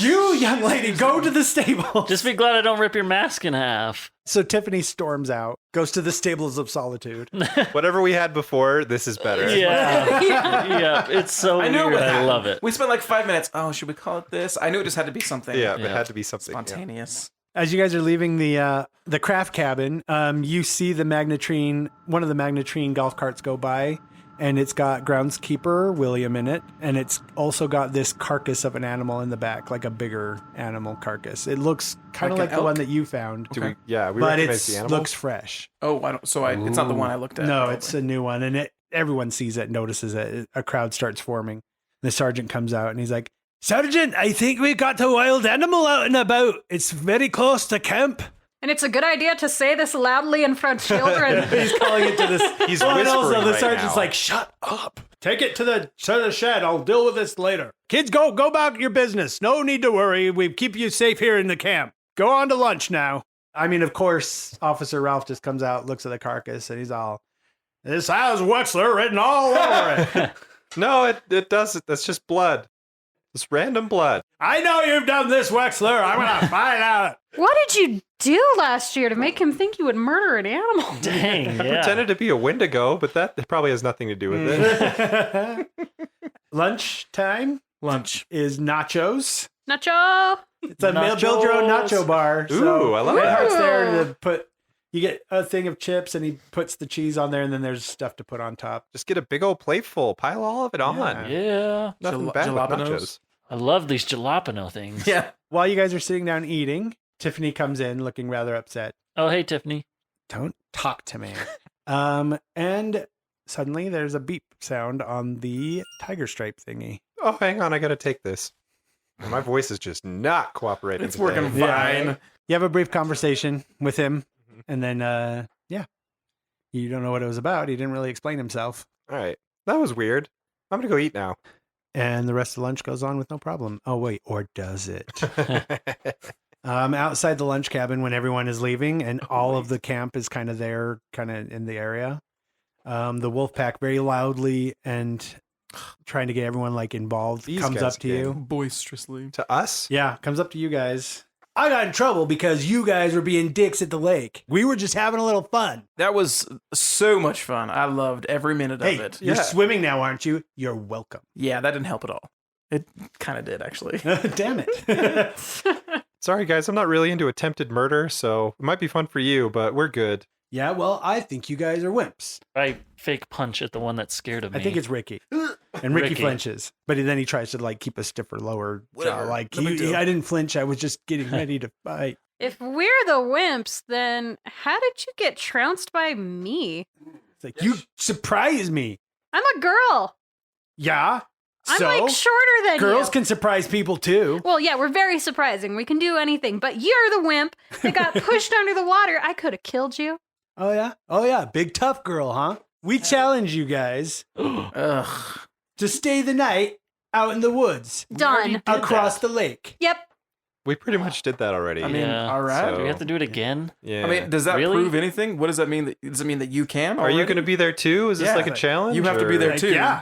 You, young lady, go to the stable. Just be glad I don't rip your mask in half. So Tiffany storms out, goes to the stables of solitude. Whatever we had before, this is better. Yeah. Yeah, it's so I know weird. what I happened. love it. We spent like 5 minutes. Oh, should we call it this? I knew it just had to be something Yeah, it Yeah. had to be something. Yeah. spontaneous. As you guys are leaving the craft cabin, you see the Magnetrine, one of the Magnetrine golf carts go by, and it's got groundskeeper William in it, and it's also got this carcass of an animal in the back, like a bigger animal carcass. It looks kind of Like like an the one elk? that you found, Do we? Yeah, we but recognize it the animal. looks fresh. Oh, I don't. So it's not the one I looked at. No, probably. it's a new one, and everyone sees it, notices it. A crowd starts forming. The sergeant comes out, and he's like, Sergeant, I think we got a wild animal out and about. It's very close to camp. And it's a good idea to say this loudly in front of children. He's calling it to this. He's and also whispering the right sergeant's now. like, "Shut up! Take it to the shed. I'll deal with this later. Kids, go about your business. No need to worry. We keep you safe here in the camp. Go on to lunch now." I mean, of course, Officer Ralph just comes out, looks at the carcass, and he's all, "This has Wexler written all over it." No, it doesn't. That's just blood. It's random blood. I know you've done this, Wexler. I'm gonna find out. What did you do last year to make him think you would murder an animal? Dang, I yeah. pretended to be a Wendigo, but that probably has nothing to do with it. Lunchtime lunch. is nachos. Nacho! It's a build your own nacho bar. Ooh, I love Red that. Heart's there to put. You get a thing of chips, and he puts the cheese on there, and then there's stuff to put on top. Just get a big old plateful. Pile all of it on. Yeah. Nothing Jala- bad with jalapenos? nachos. I love these jalapeno things. Yeah. While you guys are sitting down eating, Tiffany comes in looking rather upset. Oh, hey, Tiffany. Don't talk to me. And suddenly there's a beep sound on the tiger stripe thingy. Oh, hang on. I got to take this. My voice is just not cooperating. It's today. working Yeah. fine. You have a brief conversation with him, and then, you don't know what it was about. He didn't really explain himself. All right. That was weird. I'm going to go eat now. And the rest of lunch goes on with no problem. Oh, wait, or does it? Outside the lunch cabin when everyone is leaving and all of the camp is kind of there, kind of in the area. The wolf pack very loudly and trying to get everyone like involved These comes guys up to you. Boisterously. To us? Yeah, comes up to you guys. I got in trouble because you guys were being dicks at the lake. We were just having a little fun. That was so much fun. I loved every minute Hey, of it. you're Yeah. swimming now, aren't you? You're welcome. Yeah, that didn't help at all. It kind of did, actually. Damn it. Sorry, guys. I'm not really into attempted murder, so it might be fun for you, but we're good. Yeah, well, I think you guys are wimps. I fake punch at the one that's scared of me. I think it's Ricky. And Ricky Ricky. flenches. But then he tries to like keep a stiffer, lower jaw. Whatever. Like, Let me do it. I didn't flinch. I was just getting ready to fight. If we're the wimps, then how did you get trounced by me? It's like, you surprise me. I'm a girl. Yeah. I'm So, like shorter than girls you. can surprise people too. Well, yeah, we're very surprising. We can do anything. But you're the wimp that got pushed under the water. I could have killed you. Oh, yeah. Oh, yeah. Big tough girl, huh? We challenge you guys Ugh. to stay the night out in the woods Done. across the lake. Yep. We pretty much did that already. I mean, Yeah. all right. Do we have to do it again? yeah. I mean, does that Really? prove anything? What does that mean? Does it mean that you can? are you already? going to be there too? Is this Yeah, like a like, challenge? you have to be or- there Like, too. yeah.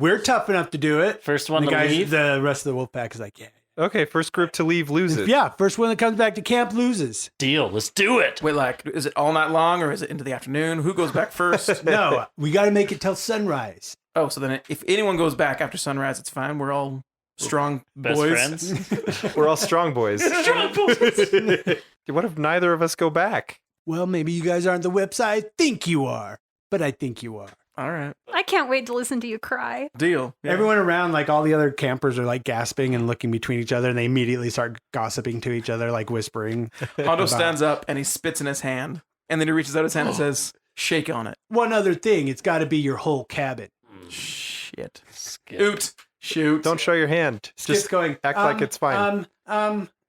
We're tough enough to do it. First one the to guys, leave? the rest of the wolf pack is like, yeah. Okay, first group to leave loses. Yeah, first one that comes back to camp loses. Deal. Let's do it. Wait, like, is it all night long or is it into the afternoon? Who goes back first? No, we got to make it till sunrise. Oh, so then if anyone goes back after sunrise, it's fine. We're all strong Best boys. friends. We're all strong boys. Strong boys. What if neither of us go back? Well, maybe you guys aren't the whips I think you are, but I think you are. All right, I can't wait to listen to you cry. deal. Yeah. Everyone around, like all the other campers, are like gasping and looking between each other, and they immediately start gossiping to each other, like whispering. Hondo stands up and he spits in his hand, and then he reaches out his hand and says, "Shake on it." One other thing, it's got to be your whole cabin. Shit. Skip. Oot. Shoot. Don't show your hand. Skip's Just going. act like it's fine.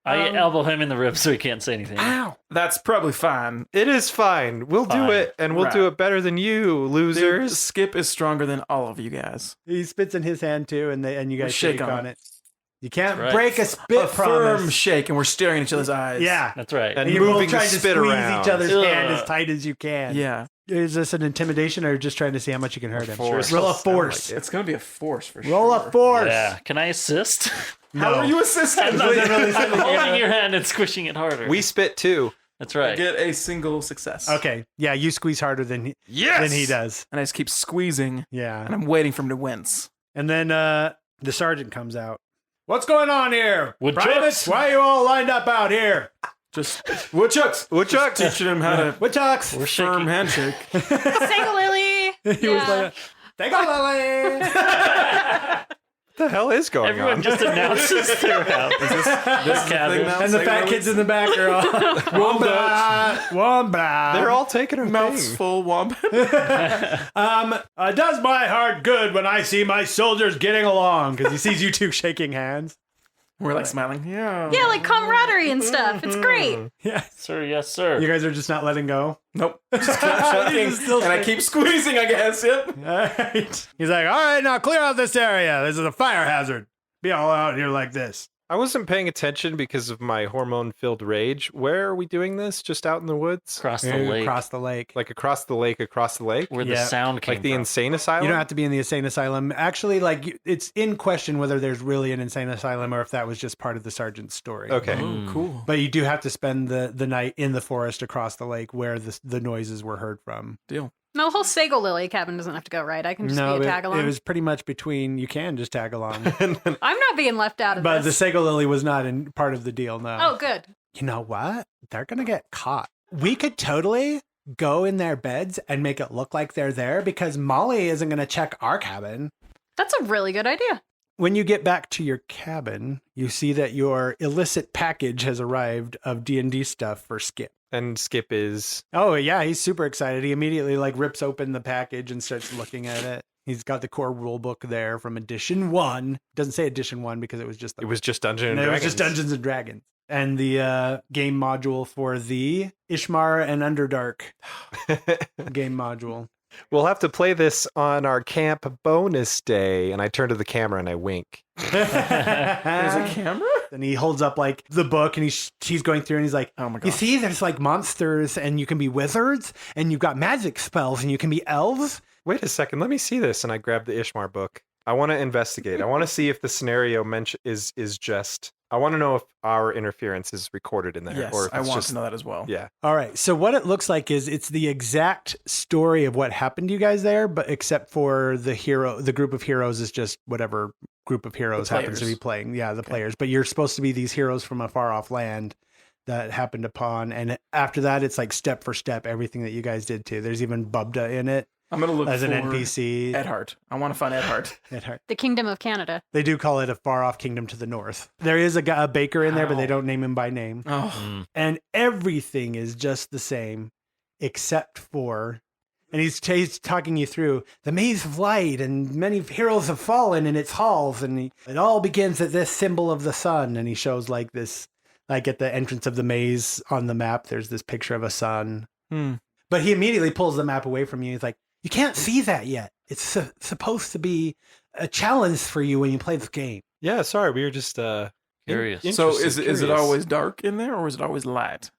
I elbow him in the ribs so he can't say anything. Ow. That's probably fine. It is fine. We'll Fine. do it, and we'll do Right. it better than you, Dude, losers. Skip is stronger than all of you guys. He spits in his hand too, and you guys Shake shake on on it. You can't Right. break a spit A firm promise. shake, and we're staring at each other's eyes. Yeah. That's right. And you're both moving the trying to spit squeeze around. each other's hand Ugh. as tight as you can. Yeah. Is this an intimidation or just trying to see how much you can hurt him? Force. Roll a Sound like force. it. It's going to be a force for Roll sure. a force. Yeah. Can I assist? How are you assisting? I'm holding your hand and squishing it harder. We spit too. That's right. Get a single success. Okay. Yeah, you squeeze harder than he does. And I just keep squeezing, Yeah. and I'm waiting for him to wince. And then the sergeant comes out. What's going on here? Woodchucks? Privates, why are you all lined up out here? Just woodchucks. Woodchucks. Teaching him how to Woodchucks. We're firm shaking. handshake. Single Lily. He was like, "Take a Lily." What the hell is going Everyone on? just announces their house. This is the cabin. thing now. And the Say fat what kids it in the back are all wombat, wombat. They're all taking a mouths thing. full wombat. Does my heart good when I see my soldiers getting along because he sees you two shaking hands. We're like smiling. Yeah. Yeah, like camaraderie and stuff. It's great. Yeah, Sir, yes, sir. you guys are just not letting go. Nope. Just keep shaking. Still And I keep squeezing, I guess. Yep. All right. He's like, all right, now clear out this area. This is a fire hazard. Be all out here like this. I wasn't paying attention because of my hormone-filled rage. Where are we doing this? Just out in the woods? Across the lake. Across the lake. Like across the lake, where the Yeah. sound came Like the from. insane asylum? You don't have to be in the insane asylum. Actually, like it's in question whether there's really an insane asylum or if that was just part of the sergeant's story. Okay. Oh, cool. But you do have to spend the night in the forest across the lake where the noises were heard from. Deal. No, the whole Sago Lily cabin doesn't have to go, right? I can just No, be a tag along. it was pretty much between. You can just tag along, I'm not being left out of but the this. Sago Lily was not in part of the deal. No. Oh, good. You know what? They're gonna get caught. We could totally go in their beds and make it look like they're there because Molly isn't gonna check our cabin. That's a really good idea. When you get back to your cabin, you see that your illicit package has arrived of D&D stuff for Skip. And Skip is... Oh yeah, he's super excited. He immediately like rips open the package and starts looking at it. He's got the core rule book there from edition 1. Doesn't say edition 1 because it was just It was just Dungeons and no, it Dragons. was just Dungeons and Dragons. And the game module for the Ishmar and Underdark game module. We'll have to play this on our camp bonus day. And I turn to the camera and I wink. There's a camera? And he holds up like the book and he's going through and he's like, Oh my you god. see, there's like monsters and you can be wizards and you've got magic spells and you can be elves. Wait a second, let me see this. And I grab the Ishmar book. I want to investigate. I want to see if the scenario is just... I want to know if our interference is recorded in there. Yes, or if I it's want just, to know that as well. Yeah. All right. So what it looks like is it's the exact story of what happened to you guys there, but except for the group of heroes is just whatever group of heroes The happens to players. be playing. Yeah, the Okay. players. But you're supposed to be these heroes from a far off land that happened upon. And after that, it's like step for step, everything that you guys did too. There's even Bubda in it I'm going to look as for an NPC. Ed Hart. I want to find Ed Hart. Ed Hart. The Kingdom of Canada. They do call it a far off kingdom to the north. There is a baker in there, but they Wow. don't name him by name. Oh, Mm. And everything is just the same except for, and he's talking you through the maze of light and many heroes have fallen in its halls and it all begins at this symbol of the sun. And he shows like this, like at the entrance of the maze on the map, there's this picture of a sun. Hmm. But he immediately pulls the map away from you. He's like, you can't see that yet. It's supposed to be a challenge for you when you play this game. Yeah, sorry. We were just... Curious. So is it curious. always dark in there or is it always light?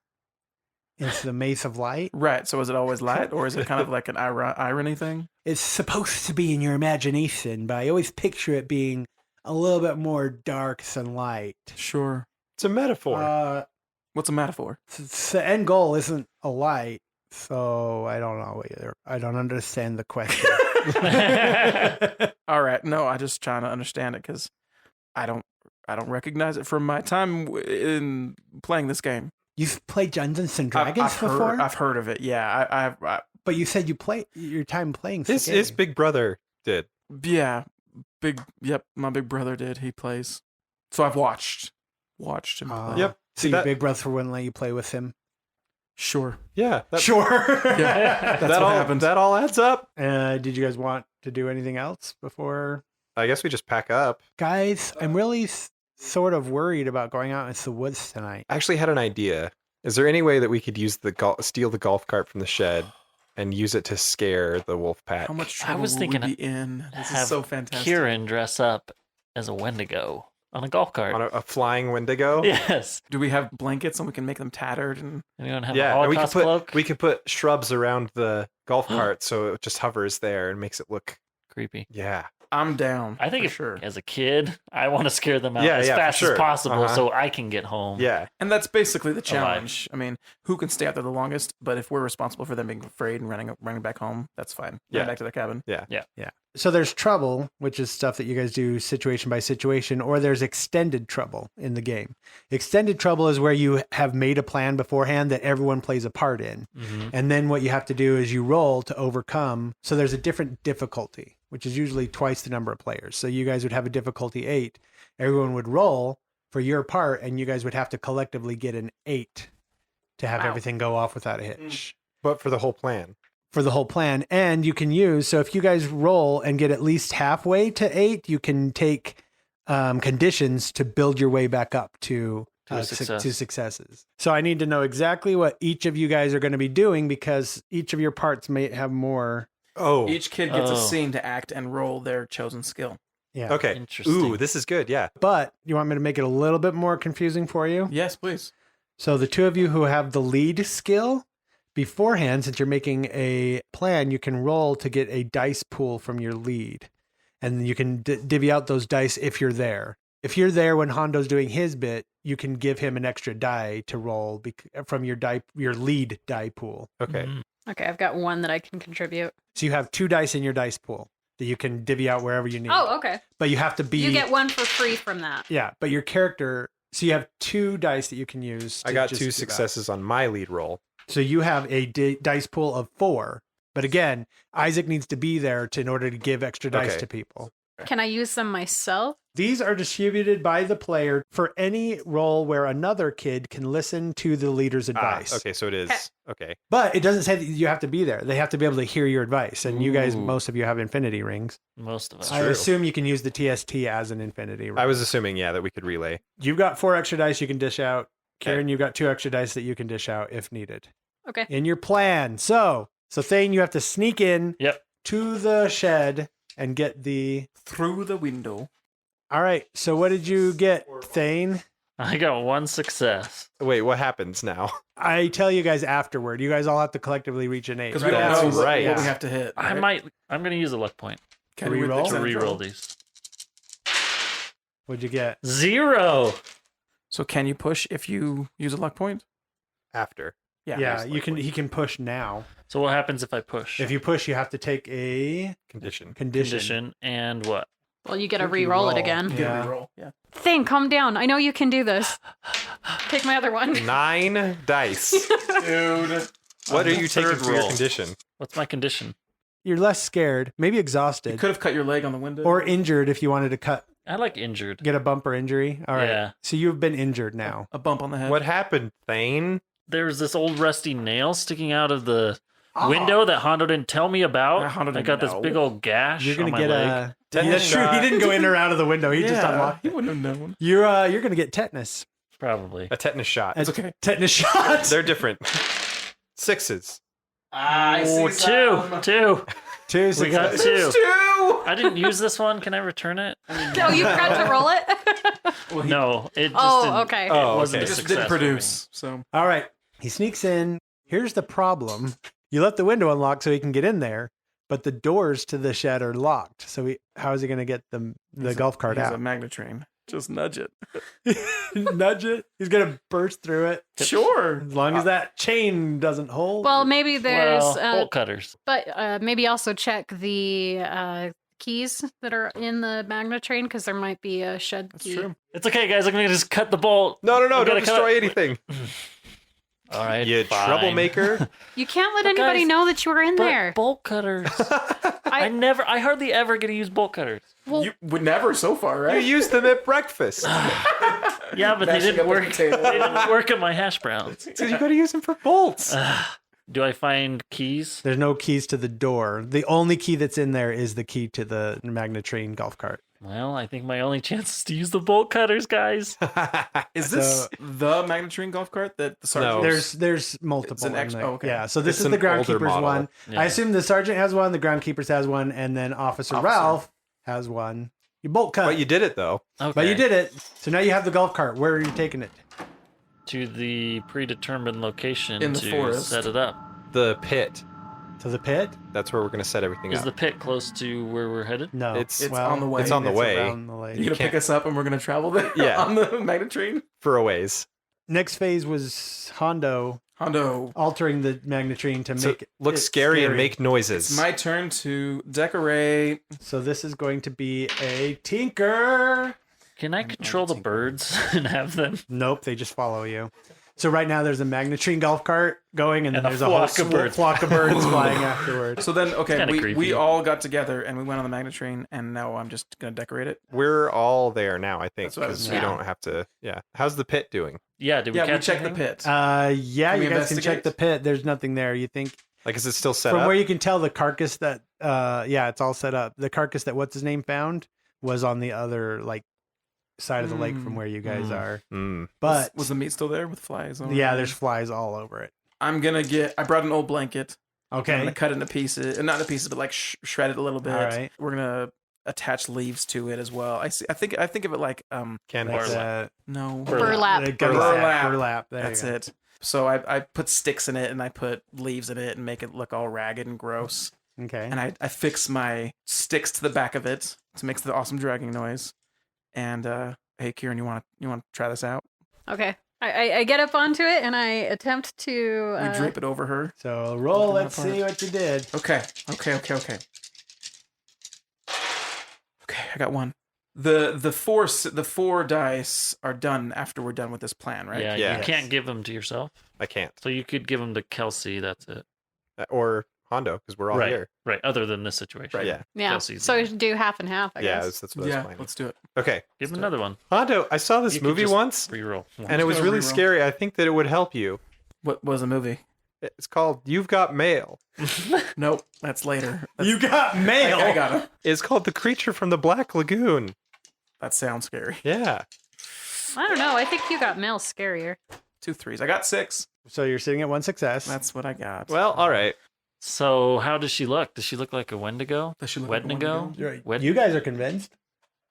It's the maze of light. Right. So is it always light or is it kind of like an irony thing? It's supposed to be in your imagination, but I always picture it being a little bit more dark than light. Sure. It's a metaphor. What's a metaphor? The end goal isn't a light, so I don't know either. I don't understand the question. All right. No, I just trying to understand it because I don't recognize it from my time in playing this game. You've played Dungeons and Dragons I've before? I've heard of it. Yeah, But you said you play your time playing His big brother did. yeah, my big brother did. He plays. So I've watched him play. Yep. So See, your that- big brother wouldn't let you play with him? Sure. Yeah. Sure. Yeah, that's that what all happened. that all adds up. Did you guys want to do anything else before? I guess we just pack up. Guys, I'm really sort of worried about going out into the woods tonight. I actually had an idea. Is there any way that we could use steal the golf cart from the shed and use it to scare the wolf pack? How much I trouble was will thinking we be in? This have is so fantastic. Kieran dress up as a Wendigo on a golf cart. On a flying Wendigo? Yes. Do we have blankets and we can make them tattered? And Anyone have a Yeah, and Holocaust cloak? we could put shrubs around the golf cart so it just hovers there and makes it look. Creepy. Yeah. I'm down. I think for if, sure. as a kid, I want to scare them out Yeah, as yeah, for fast sure. as possible Uh-huh. so I can get home. Yeah. And that's basically the challenge. I mean, who can stay out there the longest? But if we're responsible for them being afraid and running back home, that's fine. Yeah. Run back to their cabin. So there's trouble, which is stuff that you guys do situation by situation, or there's extended trouble in the game. Extended trouble is where you have made a plan beforehand that everyone plays a part in. Mhm. And then what you have to do is you roll to overcome. So there's a different difficulty, which is usually twice the number of players. So you guys would have a difficulty 8. Everyone would roll for your part, and you guys would have to collectively get an 8 to have Wow. everything go off without a hitch. But for the whole plan. For the whole plan. And you can use, so if you guys roll and get at least halfway to 8, you can take conditions to build your way back up to To a success. to successes. So I need to know exactly what each of you guys are going to be doing because each of your parts may have more. Oh. Each kid gets a Oh. scene to act and roll their chosen skill. Yeah. Okay. Interesting. Ooh, this is good. Yeah. But you want me to make it a little bit more confusing for you? Yes, please. So the two of you who have the lead skill beforehand, since you're making a plan, you can roll to get a dice pool from your lead. And you can divvy out those dice if you're there. If you're there when Hondo's doing his bit, you can give him an extra die to roll from your lead die pool. Okay. Mhm. Okay, I've got one that I can contribute. So you have 2 dice in your dice pool that you can divvy out wherever you need. Oh, okay. But you have to be You get one for free from that. Yeah, but your character, so you have 2 dice that you can use. I to got just 2 do that. successes on my lead roll. So you have a dice pool of 4. But again, Isaac needs to be there in order to give extra dice Okay. to people. Can I use them myself? These are distributed by the player for any role where another kid can listen to the leader's advice. Okay, so it is. Okay. But it doesn't say that you have to be there. They have to be able to hear your advice. And you guys, Ooh. most of you have infinity rings. Most of us. I true. assume you can use the TST as an infinity ring. I was assuming, yeah, that we could relay. You've got 4 extra dice you can dish out. Karen, you've got 2 extra dice that you can dish out if needed. Okay. In your plan. So Thane, you have to sneak in Yep. to the shed and get the... Through the window. All right. So what did you get, Thane? I got 1 success. Wait, what happens now? I tell you guys afterward. You guys all have to collectively reach an 8. Because we right? don't That's know right. what we have to hit. I right? might. I'm going to use a luck point Can we Reroll? to extend reroll roll? these. What'd you get? 0. So can you push if you use a luck point? After. Yeah, you can. He can push now. So what happens if I push? If you push, you have to take a Condition. condition. And what? Well, you get to You re-roll it roll. again. You Yeah. get a reroll. Yeah. Thing, calm down. I know you can do this. Take my other one. 9 dice. Dude. What On are the you taking third for your roll. condition? What's my condition? You're less scared, maybe You exhausted, could have cut your leg on the window. or injured if you wanted to I like injured. get a bumper injury. All right. Yeah. So you've been injured now. a bump on the head. What happened, Thane? There's this old rusty nail sticking out of the window that Hondo didn't tell me about. Yeah, Hondo I didn't got this know. big old gash You're gonna on my get leg. a. Tetanus That's true. He shot. didn't go in or out of the window. He just Yeah, unlocked. he wouldn't have known. You're gonna get tetanus. Probably. A tetanus shot. That's okay. Tetanus shot. They're different. 6s. Oh, two. 2 We got successes. 2. Two. I didn't use this one. Can I return it? Oh, you forgot to roll it? Well, No, it just Oh, didn't. okay. Oh, It wasn't okay. a It just success didn't for me. produce. So All right. He sneaks in. Here's the problem. You let the window unlock so he can get in there, but the doors to the shed are locked. So how is he going to get the golf cart he's a out? magnet train. Just nudge it. Nudge it. He's going to burst through it. Sure. As long as that chain doesn't hold. Well, maybe there's, Well, bolt cutters. but maybe also check the keys that are in the Magna train? Because there might be a shed That's key. true. It's okay, guys. I'm gonna just cut the bolt. No, I'm don't gonna cut destroy it. anything. All right, You fine. troublemaker. You can't let But anybody guys- know that you were in But there. bolt cutters. I- I hardly ever get to use bolt cutters. Well, You would never so far, You right? used them at breakfast. Yeah, but they Mashing didn't up a work. potato. They didn't work on my hash browns. So you got to use them for bolts. Do I find keys? There's no keys to the door. The only key that's in there is the key to the Magna Train golf cart. Well, I think my only chance is to use the bolt cutters, guys. Is this So- the Magnetrine golf cart that the sergeant? No. There's multiple. It's an in ex- there. oh, okay. Yeah, so this It's is an the older groundkeeper's model. one. Yeah. I assume the sergeant has one, the groundkeepers has one, and then Officer Officer. Ralph has one. You bolt cut, But you did it though. Okay. but you did it. So now you have the golf cart. Where are you taking it? To the predetermined location In the to forest. set it up. The pit. To the pit? That's where we're going to set everything Is up. the pit close to where we're headed? No, It's on the way. It's on the way. around the lake. You're gonna can't- pick us up and we're gonna travel there Yeah. on the Magnetrine? For a ways. Next phase was Hondo Hondo. altering the Magnetrine to So make it look scary and make noises. It's my turn to decorate. So this is going to be a tinker. Can I control the birds and have them? Nope, they just follow you. So right now there's a Magnetrine golf cart going, and then And a there's a whole flock of birds. flock of birds flying afterwards. So then, okay, Kinda we creepy. all got together and we went on the Magnetrine, and now I'm just gonna decorate it. We're all there now, I think, That's what I was because we saying. don't have to. Yeah. How's the pit doing? Yeah, did we Yeah, we catch checked the anything? pit. Yeah, Can we you guys can check investigate? the pit. There's nothing there. You think Like, is it still set from up? where you can tell the carcass that yeah, it's all set up. The carcass that what's his name found was on the other like side of the lake from where you guys are. Mm. But was the meat still there with flies? on yeah, it? there's flies all over it. I brought an old blanket. I'm Okay. gonna cut it into pieces, not into pieces, but like shred it a little bit. All right. We're gonna attach leaves to it as well. I think of it like Canvas. That's, no, burlap. Burlap. There That's you go. it. So I put sticks in it and I put leaves in it and make it look all ragged and gross. Okay. And I fix my sticks to the back of it to make the awesome dragging noise. And hey, Kieran, you want to try this out? Okay. I get up onto it and I attempt to. We drape it over her. So roll. Open that Let's part. see what you did. Okay. Okay, I got one. The four dice are done after we're done with this plan, right? Yeah, Yeah. you can't give them to yourself. I can't. So you could give them to Kelsey. That's it. Or Hondo, because we're all right. here. Right. Other than this situation. Yeah. Yeah. Kelsey's So in we should do half and half, I Yeah, guess. that's what I was Yeah, planning. let's do it. Okay. Give him another one. Hondo, I saw this You could movie just once, Reroll. and it was gonna really reroll. scary. I think that it would help you. What was the movie? It's called You've Got Mail. Nope, that's later. That's, You got mail. I got him. It's called The Creature from the Black Lagoon. That sounds scary. Yeah. I don't know. I think you got mail scarier. 2 3s. I got 6. So you're sitting at one success. That's what I got. Well, all right. So how does she look? Does she look like a Wendigo? Does she look like a Wendigo? Wendigo? Right. Wed- You guys are convinced.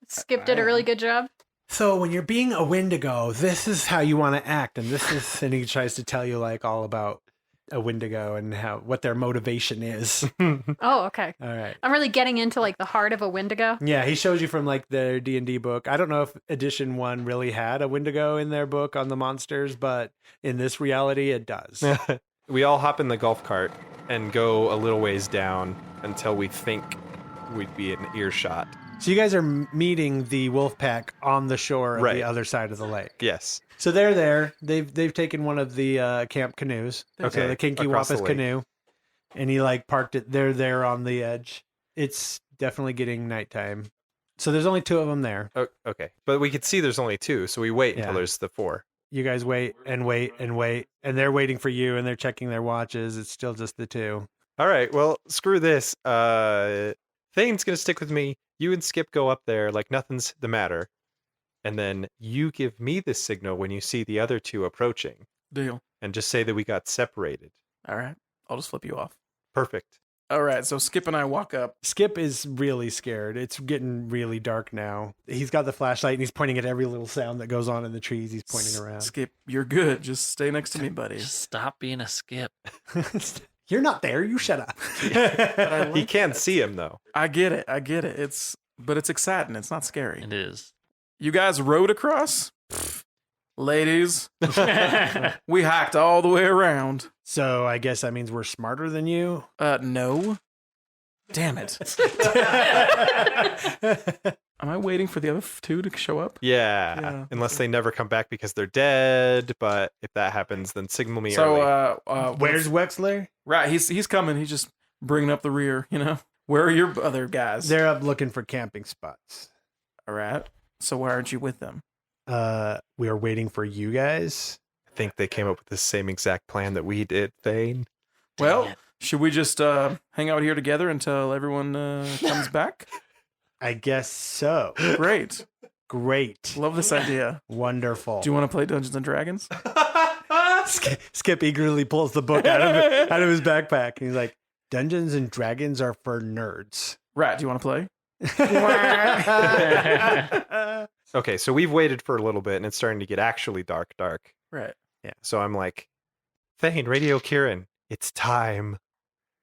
Skip did a really good job. So when you're being a Wendigo, this is how you want to act, and this is, and he tries to tell you like all about a Wendigo and what their motivation is. Oh, okay. All right. I'm really getting into like the heart of a Wendigo. Yeah, he shows you from like their D&D book. I don't know if edition 1 really had a Wendigo in their book on the monsters, but in this reality it does. We all hop in the golf cart and go a little ways down until we think we'd be in earshot. So you guys are meeting the wolf pack on the shore of Right. the other side of the lake. Yes. So they're there. They've taken one of the camp canoes. Okay, So the Kinky across the Wampus lake. canoe. And he like parked it. They're there on the edge. It's definitely getting nighttime. So there's only 2 of them there. Oh, okay. But we could see there's only 2, so we wait Yeah. until there's the 4. You guys wait and wait and wait. And they're waiting for you and they're checking their watches. It's still just the 2. All right. Well, screw this. Thane's going to stick with me. You and Skip go up there like nothing's the matter. And then you give me the signal when you see the other 2 approaching Deal. and just say that we got separated. All right. I'll just flip you off. Perfect. All right. So Skip and I walk up. Skip is really scared. It's getting really dark now. He's got the flashlight and he's pointing at every little sound that goes on in the trees. He's pointing around. Skip, you're good. Just stay next to me, buddy. Just stop being a skip. You're not there. You shut up. I He like can't that. see him though. I get it. But it's exciting. It's not scary. It is. You guys rode across? Pfft. Ladies, we hiked all the way around. So I guess that means we're smarter than you. No. Damn it. Am I waiting for the other two to show up? Yeah. Yeah. Unless they never come back because they're dead. But if that happens, then signal me So, early. Where's Wexler? right? He's coming. He's just bringing up the rear. You know, where are your other guys? They're up looking for camping spots. All right. So why aren't you with them? We are waiting for you guys. I think they came up with the same exact plan that we did, Thane. Well, should we just hang out here together until everyone comes back? I guess so. Great. Great. Love this idea. Wonderful. Do you want to play Dungeons and Dragons? Skip eagerly pulls the book out of his backpack. And he's like, Dungeons and Dragons are for nerds. Rat, do you want to play? Okay, so we've waited for a little bit and it's starting to get actually dark. Right. So I'm like, Thane, Radio Kieran, it's time.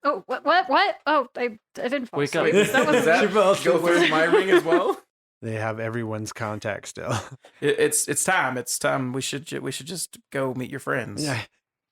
Oh, what? Oh, I didn't fall Wake up. asleep. That was Does that She fell asleep. go through my ring as well? They have everyone's contact still. It's time. It's time. We should just go meet your friends. Yeah.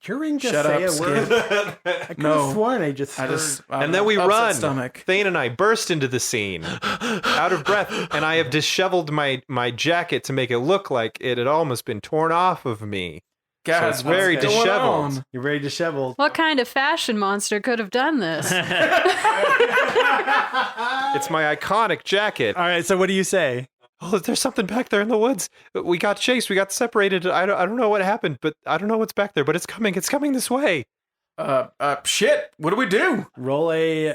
Your ring just Shut say up, a word. Skip. I could No. have sworn I just I heard. just And then we upset run. Stomach. Thane and I burst into the scene, out of breath, and I have disheveled my jacket to make it look like it had almost been torn off of me. Guys, it's very what's going disheveled. on? You're very disheveled. What kind of fashion monster could have done this? It's my iconic jacket. All right, so what do you say? Oh, there's something back there in the woods. We got chased. We got separated. I don't know what happened, but I don't know what's back there. But it's coming. It's coming this way. Shit. What do we do? Roll a.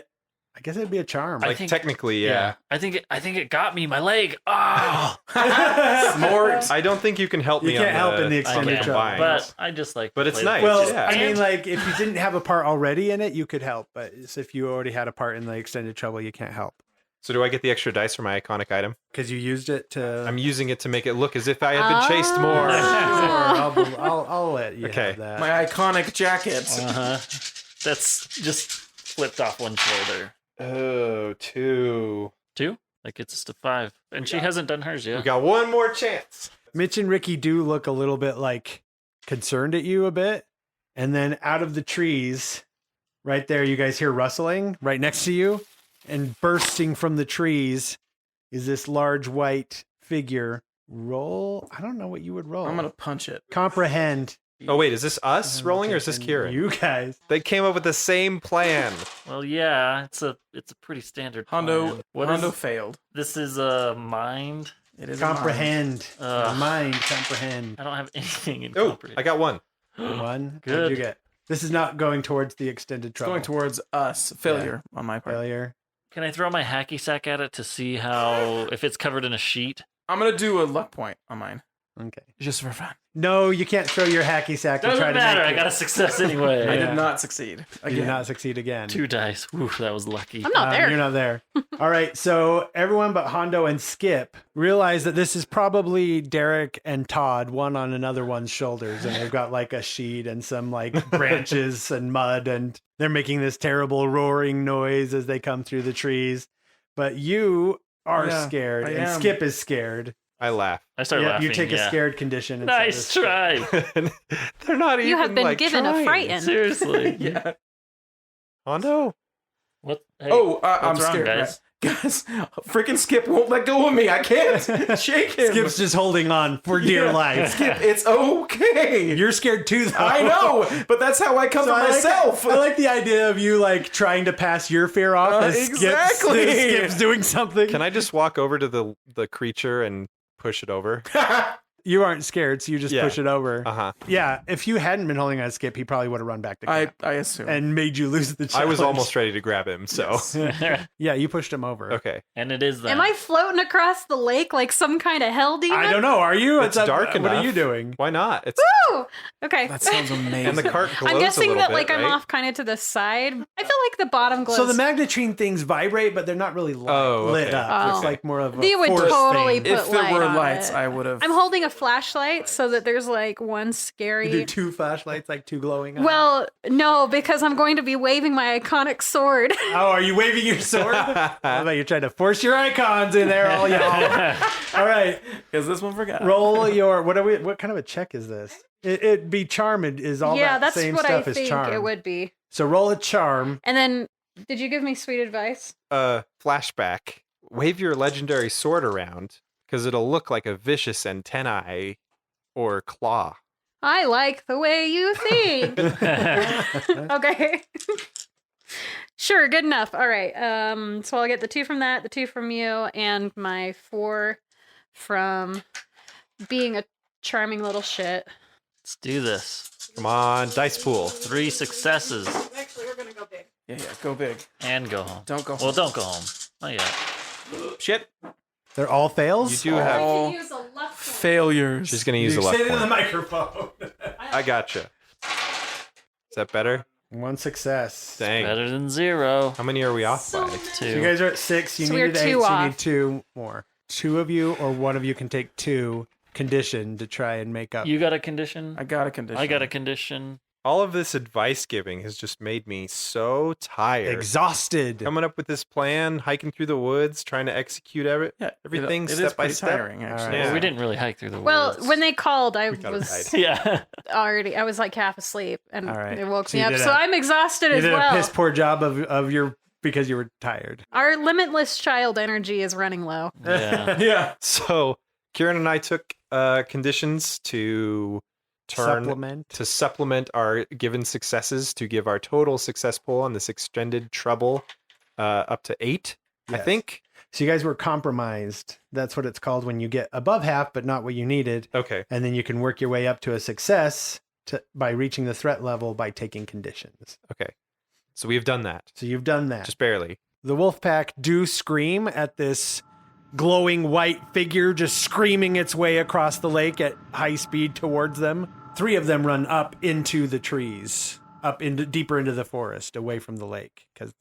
I guess it'd be a charm. I Like think- technically, yeah. I think it got me. My leg. Oh, Smart. I don't think you can help You me. can't on help the, in the I extended can, trouble. but I just like. But it's play nice. the- Well, Yeah. I mean, And- like, if you didn't have a part already in it, you could help. But if you already had a part in the extended trouble, you can't help. So do I get the extra dice for my iconic item? Because you used it to. I'm using it to make it look as if I had been chased more. Oh. I'll let you Okay. have that. My iconic jacket. Uh-huh. That's just flipped off one shoulder. Oh, 2. 2? That gets us to 5, and she hasn't done hers yet. We got one more chance. Mitch and Ricky do look a little bit like concerned at you a bit. And then out of the trees, right there, you guys hear rustling right next to you. And bursting from the trees is this large white figure. Roll. I don't know what you would roll. I'm gonna punch it. comprehend. Oh, wait, is this us rolling or is this Kieran? You guys. They came up with the same plan. Well, yeah, it's a pretty standard. Hondo. plan. What Hondo is failed. this? Is mind? It is a mine. Comprehend. Ugh. Mind. Comprehend. I don't have anything in Oh, comprehend. I got one. One. Good. What'd you get? This is not going towards the extended It's trouble. going towards us. Failure on my part. Failure. Can I throw my hacky sack at it to see how if it's covered in a sheet? I'm gonna do a luck point on mine, Okay. just for fun. No, you can't throw your hacky sack to Doesn't try to matter. make I it. got a success anyway. I Yeah. did not succeed. You Again. did not succeed again. 2 dice. Oof, that was lucky. I'm not there. You're not there. All right. So everyone but Hondo and Skip realize that this is probably Derek and Todd, one on another one's shoulders. And they've got like a sheet and some like branches and mud. And they're making this terrible roaring noise as they come through the trees. But you are Yeah, scared I and am. Skip is scared. I laugh. I start Yeah, laughing. you take a yeah. scared condition. instead of Nice Skip. try. They're not even You have been like, given trying. a frighten. Seriously. Yeah. Hondo? What? Hey, Oh, I'm what's wrong, scared. guys? Guys, freaking Skip won't let go of me. I can't shake him. Skip's just holding on for dear Yeah. life. Skip, it's okay. You're scared too, though. I know, but that's how I come So to myself. I like the idea of you like trying to pass your fear off as exactly. Skip's doing something. Can I just walk over to the creature and push it over? You aren't scared, so you just Yeah. push it over. Uh-huh. Yeah, if you hadn't been holding on Skip, he probably would have run back to camp I assume. and made you lose the I challenge. was almost ready to grab him, so. Yeah, you pushed him over. Okay. and it is that. Am I floating across the lake like some kind of hell demon? I don't know. Are you? It's dark What are enough. you doing? Why not? It's Woo! Okay. That sounds amazing. and the cart glows I'm a guessing little that bit, like I'm right? off kind of to the side. I feel like the bottom glows. So the magnetrine things vibrate, but they're not really Oh, lit okay. up. Oh. It's like more of a You would force totally thing. put if there light were on lights, it. I would have. I'm holding a flashlight so that there's like one You scary. do 2 flashlights, like 2 glowing eyes. Well, no, because I'm going to be waving my iconic sword. Oh, are you waving your sword? I thought you're trying to force your icons in there, all y'all. All right, Is this one forgot? roll your. What kind of a check is this? It'd be charm. Is all yeah, that that's same what I stuff is think charm. it would be. So roll a charm. And then Did you give me sweet advice? Flashback. Wave your legendary sword around, because it'll look like a vicious antennae or claw. I like the way you think. Okay. Sure, good enough. All right. So I'll get the 2 from that, the 2 from you, and my 4 from being a charming little shit. Let's do this. Come on, dice pool. 3 successes Actually, we're gonna go big. Yeah, go big. and go home. Don't go home. Well, don't go home. Not yet. Shit. They're all fails? You do have. All I can use a luck point. failures. She's gonna use a You luck say it in the point. microphone. I gotcha. Is that better? One success. Dang. Better than 0. How many are we off So by? many. 2. So you guys are at 6. You So we're needed 8, 2 so you off. need 2 more. 2 of you or one of you can take 2 condition to try and make up. You got a condition. I got a condition. I got a condition. All of this advice giving has just made me so tired. Exhausted. Coming up with this plan, hiking through the woods, trying to execute everything it step is by pretty step. tiring, actually. right. Yeah. Well, we didn't really hike through the Well, woods. when they called, I We got it was right. Yeah. already, I was like half asleep, and All right. they woke So me you up. did So a- I'm exhausted You as did well. a piss poor job of your because you were tired. Our limitless child energy is running low. Yeah. Yeah. So Kieran and I took conditions to supplement our given successes to give our total success pool on this extended trouble up to 8. I Yes. think. So you guys were compromised. That's what it's called when you get above half, but not what you needed. Okay. And then you can work your way up to a success by reaching the threat level by taking conditions. Okay. So we've done that. So you've done that. Just barely. The wolf pack do scream at this glowing white figure just screaming its way across the lake at high speed towards them. 3 of them run up into the trees, deeper into the forest, away from the lake, because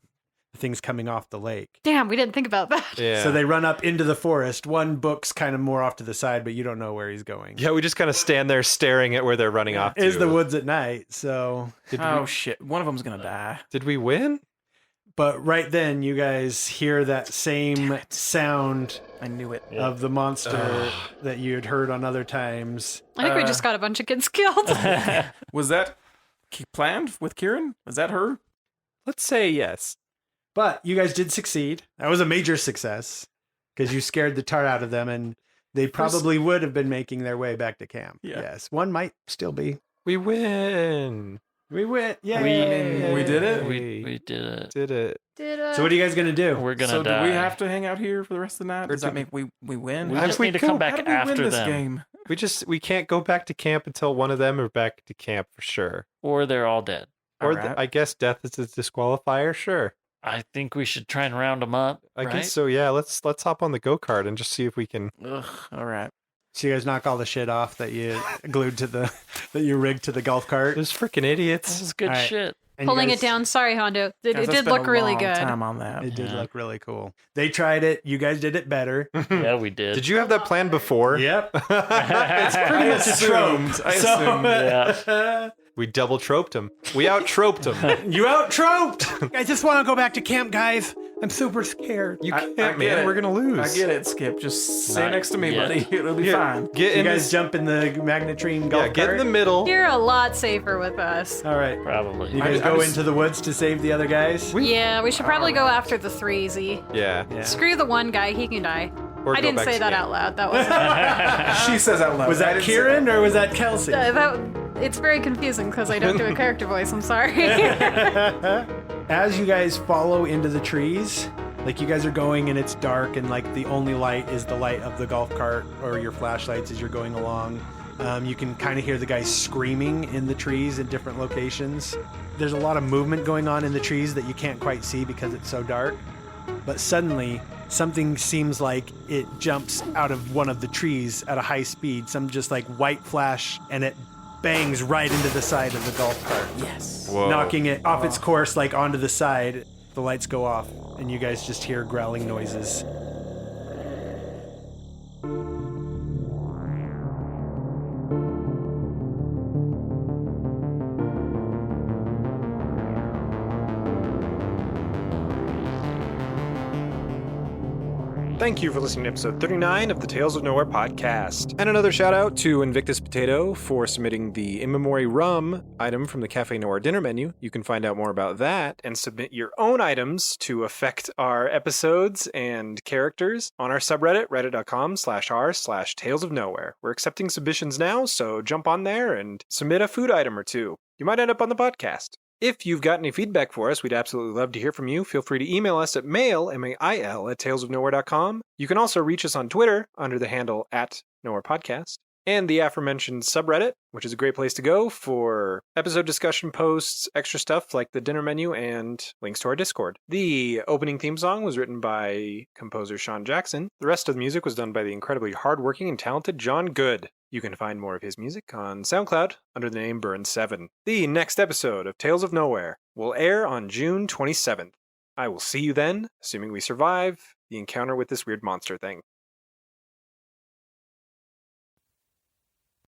the thing's coming off the lake. Damn, we didn't think about that. Yeah. So they run up into the forest. One book's kind of more off to the side, but you don't know where he's going. Yeah, we just kind of stand there staring at where they're running off to. It's the woods at night, so... Oh, shit. One of them's going to die. Did we win? But right then, you guys hear that same sound I knew it. of the monster that you had heard on other times. I think we just got a bunch of kids killed. Was that planned with Kieran? Was that her? Let's say yes. But you guys did succeed. That was a major success because you scared the tar out of them, and they probably would have been making their way back to camp. Yeah. Yes, one might still be. We win. We went. Yeah. we did it? We did it. Did it. So what are you guys gonna do? We're gonna So die. do we have to hang out here for the rest of the night? Or Does that do- mean we win? We How just do we need to go? come How back did we win after this them, game? We can't go back to camp until one of them are back to camp for sure. or they're all dead. Or Alright. I guess death is a disqualifier. Sure. I think we should try and round them up. I right? guess so. Yeah. Let's hop on the go kart and just see if we can. Ugh, all right. So you guys knock all the shit off that you glued to the that you rigged to the golf cart. Those freaking This idiots. is good All right. shit. And you Pulling guys- it down. Sorry, Hondo. It Guys, I did spent look a really long good. time on that. It did Yeah. look really cool. They tried it. You guys did it better. Yeah, we did. Did you have that plan before? Yep. It's Pretty much a trope. I assumed. Yeah. We double troped him. We out troped him. You out troped. I just want to go back to camp, guys. I'm super scared. You I can't, get man. it. We're gonna lose. I get it, Skip. Just stay Not next to me, yet. buddy. It'll be Here, fine. Get You in guys this. jump in the Magnetrine golf Yeah, get in cart? the middle. You're a lot safer with us. All right. Probably. You guys I go just- into the woods to save the other guys? Yeah, we should probably go after the 3, Z. Yeah. Yeah. Screw the one guy. He can die. Or I go didn't back say to that camp. out loud. That was She says out loud. Was I that didn't say Kieran or was that Kelsey? it's very confusing because I don't do a character voice. I'm sorry. As you guys follow into the trees, like you guys are going and it's dark and like the only light is the light of the golf cart or your flashlights as you're going along. You can kind of hear the guys screaming in the trees in different locations. There's a lot of movement going on in the trees that you can't quite see because it's so dark. But suddenly, something seems like it jumps out of one of the trees at a high speed, some just like white flash, and it bangs right into the side of the golf cart, Yes. Whoa. knocking it off its course, like onto the side. The lights go off, and you guys just hear growling noises. Thank you for listening to episode 39 of the Tales of Nowhere podcast. And another shout out to Invictus Potato for submitting the In Memory Rum item from the Cafe Noir dinner menu. You can find out more about that and submit your own items to affect our episodes and characters on our subreddit, reddit.com/r/Tales of Nowhere. We're accepting submissions now, so jump on there and submit a food item or two. You might end up on the podcast. If you've got any feedback for us, we'd absolutely love to hear from you. Feel free to email us at mail, at talesofnowhere.com. You can also reach us on Twitter under the handle @NowherePodcast. And the aforementioned subreddit, which is a great place to go for episode discussion posts, extra stuff like the dinner menu, and links to our Discord. The opening theme song was written by composer Sean Jackson. The rest of the music was done by the incredibly hardworking and talented John Good. You can find more of his music on SoundCloud under the name Burn7. The next episode of Tales of Nowhere will air on June 27th. I will see you then, assuming we survive the encounter with this weird monster thing.